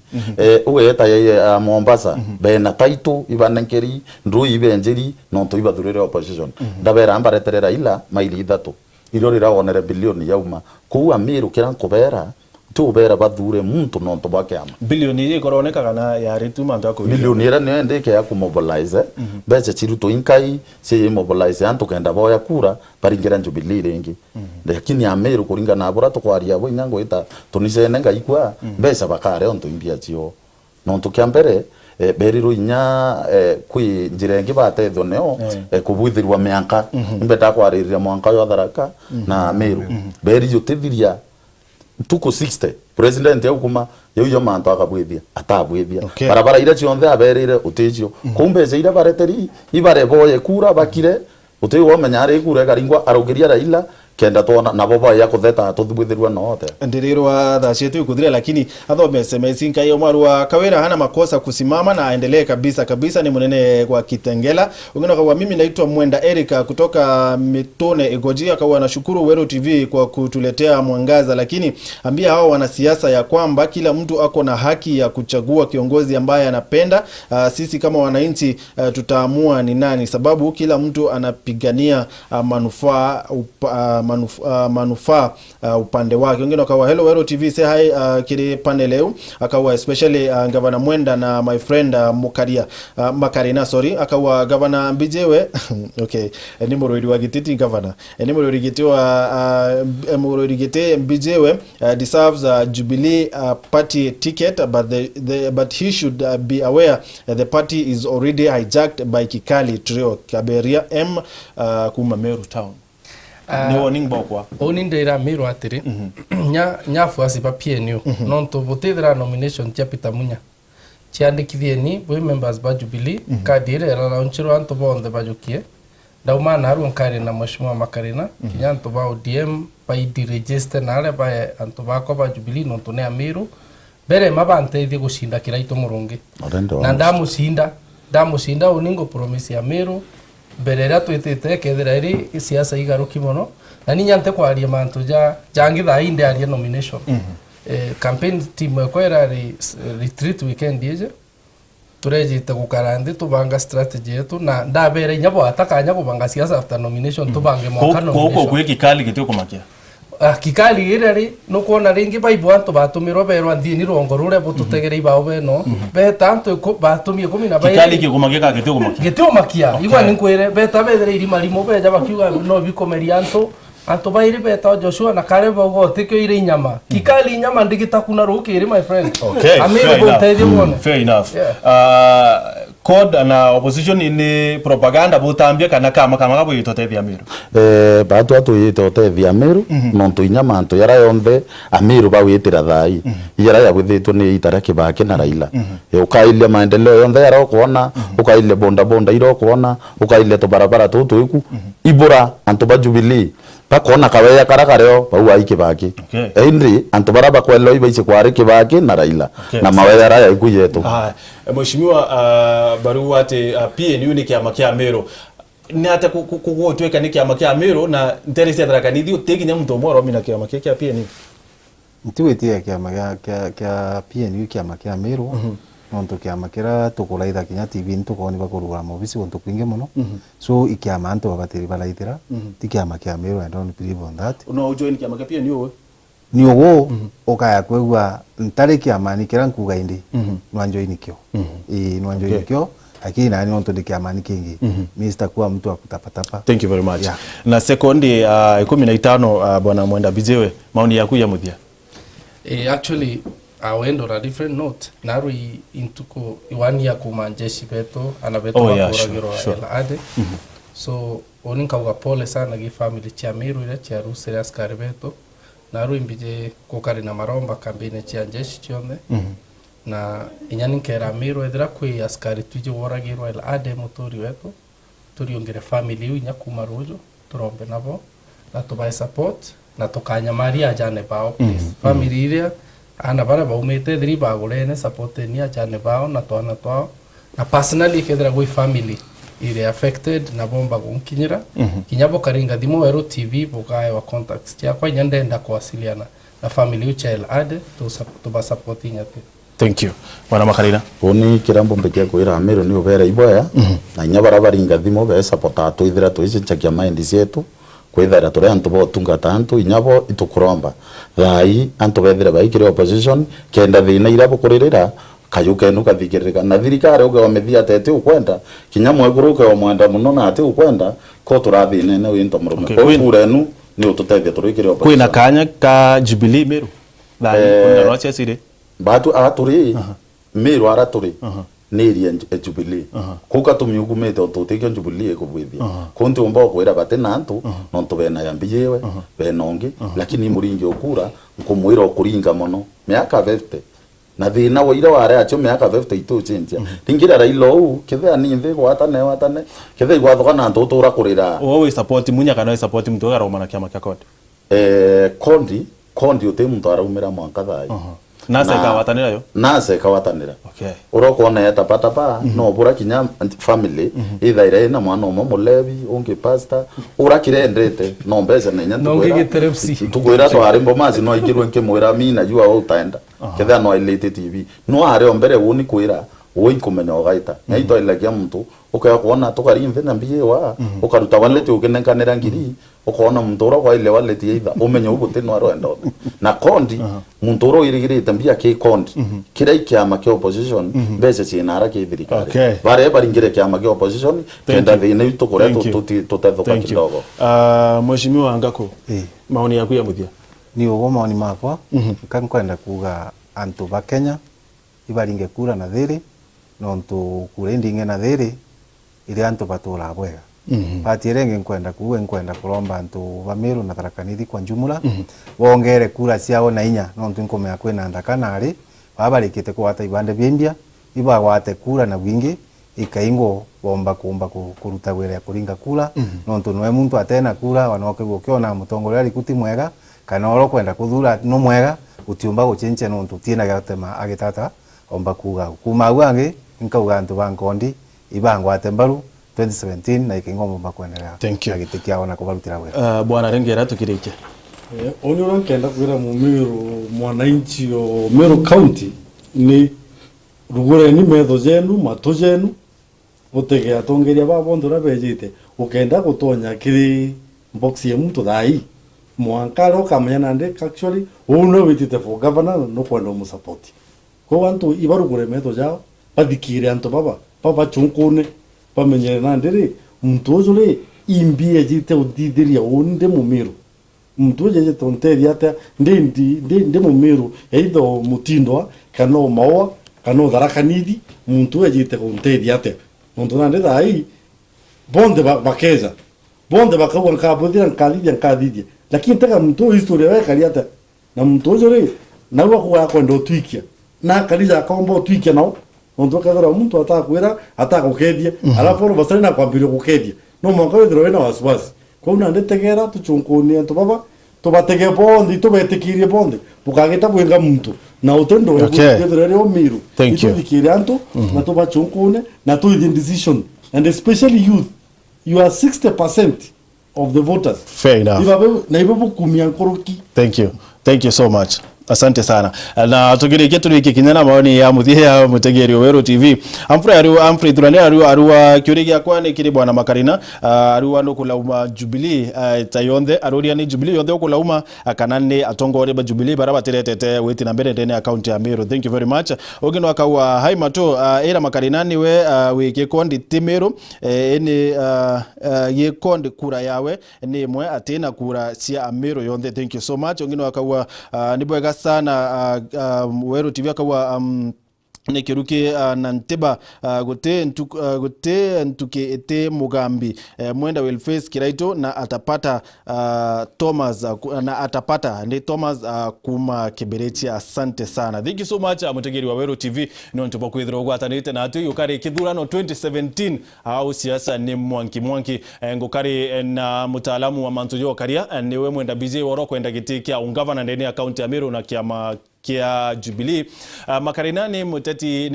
Speaker 8: ugeta ya Mombasa bena taitu ibanenkeri ndu ibenjeri nonto ibathurire opposition ndabera ambareterera ila maili ithatu irorira wonere bilioni yauma kuwa Meru kira nkobera tubera bathure muntu nonto bakiama
Speaker 1: bilioni ikoroneka kana yari tu manto ako
Speaker 8: bilioni era nende ke akumobilize beche chiruto inkai se mobilize anto kenda boya kura baringira Jubilee rengi lakini Ameru kuringa na bora to kwaria bo inyango ita tunise nenga ikwa besa bakare onto imbia chio nonto kyambere beriro inya kwi njira ingi batethwo neo kubwithirwa mianka mbeta kwariria mwanka yo Tharaka na Meru beri jutithiria tuko 60 president yaukuma yo manto akabwithia atabwithia barabara ira cionthe aberire uticio kumbe zeira bareteri ibare boye kura bakire utiwo menyare kura garingwa arogeria Raila kenda tona nabo baya kutheta tuthibwithirwa note
Speaker 1: ndirirwa thaa cietu kuthira lakini athome SMS nkai Omar Kawira hana makosa kusimama na aendelee kabisa ni munene kwa Kitengela. Ungine kwa mimi naitwa Mwenda Erika kutoka Mitone Egojia kwa nashukuru Wero TV kwa kutuletea mwangaza, lakini ambia hao wanasiasa ya kwamba kila mtu ako na haki ya kuchagua kiongozi ambaye anapenda. Sisi kama wananchi tutaamua ni nani, sababu kila mtu anapigania manufaa upande wake. Wengine wakawa hello Wero TV say hi kiri panel leo akawa especially Governor Mwenda na my friend Makarina akawa Governor Mbijewe okay ni Murori wa Gititi Governor ni Murori Gitiwa Murori Gite Mbijewe deserves a Jubilee party ticket, but he should be aware the party is already hijacked by Kikali Trio Kaberia kuma Meru town. Ni warning bokwa
Speaker 11: oni ndira Meru atiri nyafu asiba PNU nonto botethera nomination tia Peter Munya ciandikithie ni boy members ba Jubilee kadire era launchiro anto bonde bajukie dauma na haru nkari na Mheshimiwa Makarina kinyanto ba ODM by the register na ale ba anto ba ko ba Jubilee nonto ne Meru bere mabante ithi gushinda kiraito murungi na ndamusinda uningo promise ya Meru berera twitete kethira iri siasa igaruki mono na ninyante kwaria mantu jangitha inde aria nomination campaign team ekwera retreat weekend yeje turejite gukarande tubanga strategy yetu na ndabere nyabo atakanya kubanga siasa after nomination tubange mwaka nomination
Speaker 1: kwa Kikali gityo kumakia
Speaker 11: Kikali irari no kuona ringi baibu anto batumiro berwa ndini rongo rure bututegere ibao beno beta anto batumie 10 na bayi
Speaker 1: Kikali kigumakia
Speaker 11: gityo makia igwa ninkwire beta bedere iri marimo beja bakiuga no bikomeria anto bairi beta Joshua na Kareba ugo tikyo ire nyama Kikali nyama ndigitakuna rukiri my friend
Speaker 1: fair enough code na opposition ni propaganda butambia kana kama gabo yitotethia Meru
Speaker 8: batu atoyitotethia Meru nonto inyama anto yara yonthe Meru bawitira thai yara yagwithitwo ni itara Kibaki na Raila ukaile maendeleo yonthe yara kuona ukaile bonda iro kuona ukaile to barabara tutu iku ibura anto ba Jubilee bakona kaweya karakareo bau Kibaki endri anto baraba kwelo ibaise kware Kibaki na Raila na maweya raya iku yetu
Speaker 1: Mheshimiwa barua ate PNU ni kiama kia Meru ni ate kugotweka ni kiama kia Meru na nteresi ya Tharaka Nithi uteginya mtu mwaro mina kiama kia PNU
Speaker 9: ntiwetia kiama kia PNU kiama kia Meru nonto kiama kira tukulaitha kinya TV ntukoni bakurugura mobisi gonto kwinge muno so ikiama anto babatiri balaitira ti kiama kia Meru. I don't believe on that.
Speaker 1: No join kiama kia PNU
Speaker 9: ni ugo okaya kwegwa ntare kiama ni kira nkuga indi nwanjo inikyo nwanjo inikyo lakini nani nonto kiama ni kingi Mr. kuwa mtu akutapatapa.
Speaker 1: Thank you very much. Na sekondi 15 bwana Mwenda Bijewe maoni yaku ya muthia
Speaker 11: actually I went on a different note. Narui intuko iwani ya kumanjeshi beto anabeto wakuragiro ade. So oninka uga pole sana gi family chia Meru ile chia rusere askari beto. Narui mbije kukari na maromba kambine chia jeshi chionde. Na inyani nkera Meru edra kwe askari tuje waragiro ade motori weto. Turiongere family yu inyakuma rojo. Turombe nabo. Na tubae support. Na tukanya maria jane bao please. Family ile ana bara baumete thiri bagurene support ni ajane bao na twana twao na personally kethera gwi family ile affected na bomba gunkinyira kinyabo karinga thimo Wero TV bukae wa contacts tia kwa nyandenda kuwasiliana na family uchel ade to ba support nyate.
Speaker 1: Thank you bwana Makarina
Speaker 8: oni kirambo mbekia kwira Meru ni ubera iboya na nyabara baringa thimo be support atu ithira tuice chakia mind cietu kwithara tore antu bo tungata antu inyabo itukuromba thai antu bethira baikire opposition kenda thina ira bukuririra kayuke nuka thikirika na thirikari uge wamethia tete ukwenda kinyamwe guruke o mwenda muno na ate ukwenda ko turathi nene winto murume ko kurenu ni ututethia turikire opposition
Speaker 1: kwina kanya ka Jubilee Meru thai kwenda rocha sire
Speaker 8: batu aturi Meru araturi neri Jubilee kuka tumyugumete ototekyo Jubilee kubwithia konti umba kwera bate nantu nonto bena yambiyewe benonge lakini muringi okura nkumwira okuringa mono miaka 50 na thina waira ware acho miaka 50 ito chenja tingira Raila u kethe ni nthi watane kethe gwathoka na ntu utura kurira
Speaker 1: wewe support munya kana support mtu garoma na kiama kya
Speaker 8: kondi uti muntu araumira mwanka thai
Speaker 1: nase kawatanira yo
Speaker 8: nase kawatanira
Speaker 1: okay
Speaker 8: uroko na yatapata no bura kinya family ithaire na mwana umwe mulevi ungi pastor urakire ndrete no mbeza na nya tukwira twari mbomazi no igirwe nke mwira mina jua utaenda ketha no ilete tv no are ombere woni kwira woi kumenya ogaita naito ilagia mtu ukaya kuona tukari mvena mbiye wa ukaruta walete ukenenkanira ngiri ukaona mtoro kwa ile walete either umenye ubute no aroendo na kondi mtoro irigirite mbia ke kondi kira ikiama ke opposition bese chinara ke thirikari bare baringire kiama ke opposition kenda thine tukore tutethoka kidogo
Speaker 1: mheshimiwa Ngako maoni yako ya muthia
Speaker 9: ni ugo maoni makwa kankwenda kuga antu ba Kenya ibaringe kura na thiri nontu kurendinge na thiri ile antu batura bwega pati renge nkwenda kuromba antu bamiru na tarakanithi kwa njumula wongere kura ciao na inya nontu nkomea kwena ndakana ari babarikite kwata ibande biendia iba wate kura na wingi ikaingo bomba kuruta wera kuringa kura nontu noe muntu atena kura wanoke gukiona mutongole ari kuti mwega kana oro kwenda kuthura no mwega utiumba guchenche nontu tiena gatema agitata omba kuga kuma wange nkauga antu bankondi ibango atembaru 2017 na ikingomo bakwenera agitikia ona kubarutira wera
Speaker 1: bwana Rengera tukirike
Speaker 3: oni urakenda kwira mumiru mwananchi o Meru County ni rugure ni metho jenu matu jenu utegea tongeria babondora bejite ukenda gutonya kiri box ya mtu thai mwankaro kamenya nande actually uno witite for governor no kwenda mu support ko wantu ibarugure metho jao badikire anto baba chunkune bamenyere nande mtu ojule imbie jite udidiria onde mumiru mtu jeje tonteria ata ndi mumiru eitho mutindwa kana mawa kana dharakanidi mtu ejite konteria ata mtu nande dai bonde bakeza bonde bakawa nkabudira nkadidia lakini taka mtu historia yake kaliata na mtu ojole na kwa kwenda utwikia na kaliza akaomba utwikia nao mtu kadara mtu atakwira atakukedia alafu basari na kwambira kukedia no mwaka wewe na wasiwasi kwa una ndetegera tuchunkuni antu baba tubatege bondi tubetikirie bondi bukageta bwenga mtu na utendo wewe miru itudikire antu na tubachunkune na tu decision and especially youth you are 60% of the voters
Speaker 1: fair enough
Speaker 3: na ibo kumia nkoroki
Speaker 1: thank you so much asante sana na tugirike turike kinyana maoni ya muthia mutegeri Wero TV Amfrey Durane arua kiurigia kwane kiri bwana Makarina arua no kulauma Jubilee tayonthe aroria ni Jubilee yonthe kulauma kanane atongore ba Jubilee baraba tiretete witi na mbere ndene account ya Meru thank you very much ogino akawa haimato era Makarina niwe wiki kondi Timero eni ye kondi kura yawe ni mwe atena kura cia Meru yonthe thank you so much ogino akawa nibwega sana Wero TV akawa nekiruke na nteba gote ntuke ete Mugambi mwenda will face Kiraito na atapata Thomas na atapata ni Thomas kuma Kibereti asante sana thank you so much mutegeri wa Wero TV no ntuba kwithira gwatanite na atu yukari kithurano 2017 au siasa ni mwanki ngukari na mutaalamu wa mantujo karia niwe mwenda BJ woro kwenda gitikia ungavana ndeni account ya Meru na kiama kia Jubilee Makarina ni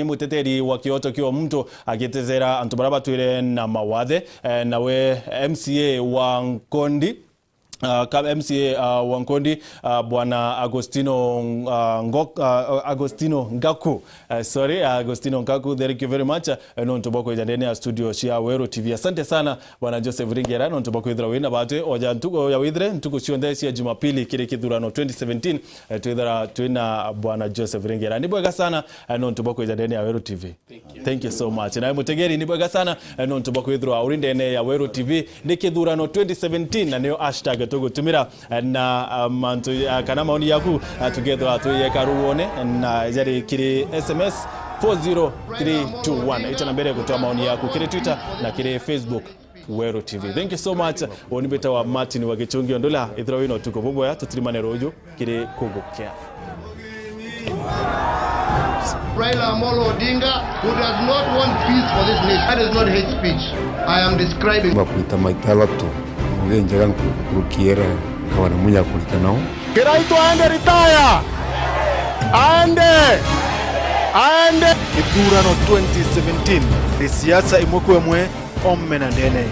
Speaker 1: muteteri wa Kyoto kio mtu agitezera antubaraba tuire na mawathe nawe MCA wa Nkondi MCA wa Nkondi bwana Agostino Ngaku Agostino Ngaku thank you very much no ntobako jandene ya studio cia Wero TV asante sana bwana Joseph Ringera no ntobako idra wina bate oja ntuko ya widre ntuko cionde cia Jumapili kile kithurano 2017 twithara twina bwana Joseph Ringera ni bwega sana no ntobako jandene ya Wero TV thank you so much na mutegeri ni bwega sana no ntobako idra urindene ya Wero TV ni kithurano 2017 na neo hashtag tugutumira na mantu kana maoni yaku tugethwa tuyeka ruone na jari kiri SMS 40321. Ita nambere kutoa maoni yako kile Twitter na kile Facebook Wero TV. Thank you so much. Onibeta wa Martin wa Gichungi Ondola ithrawino tuko bobo ya tutirimane rojo kile kugokea.
Speaker 14: Raila Amolo Odinga, who does not want peace for this nation. That is not hate speech. I am describing.
Speaker 15: Makuita maitalato, mugenjera kurukiera kawana munya kulita nao.
Speaker 1: Kiraito aende retire. Aende. Ithurano 2017. Siasa imwekwe mwe omme na ndene.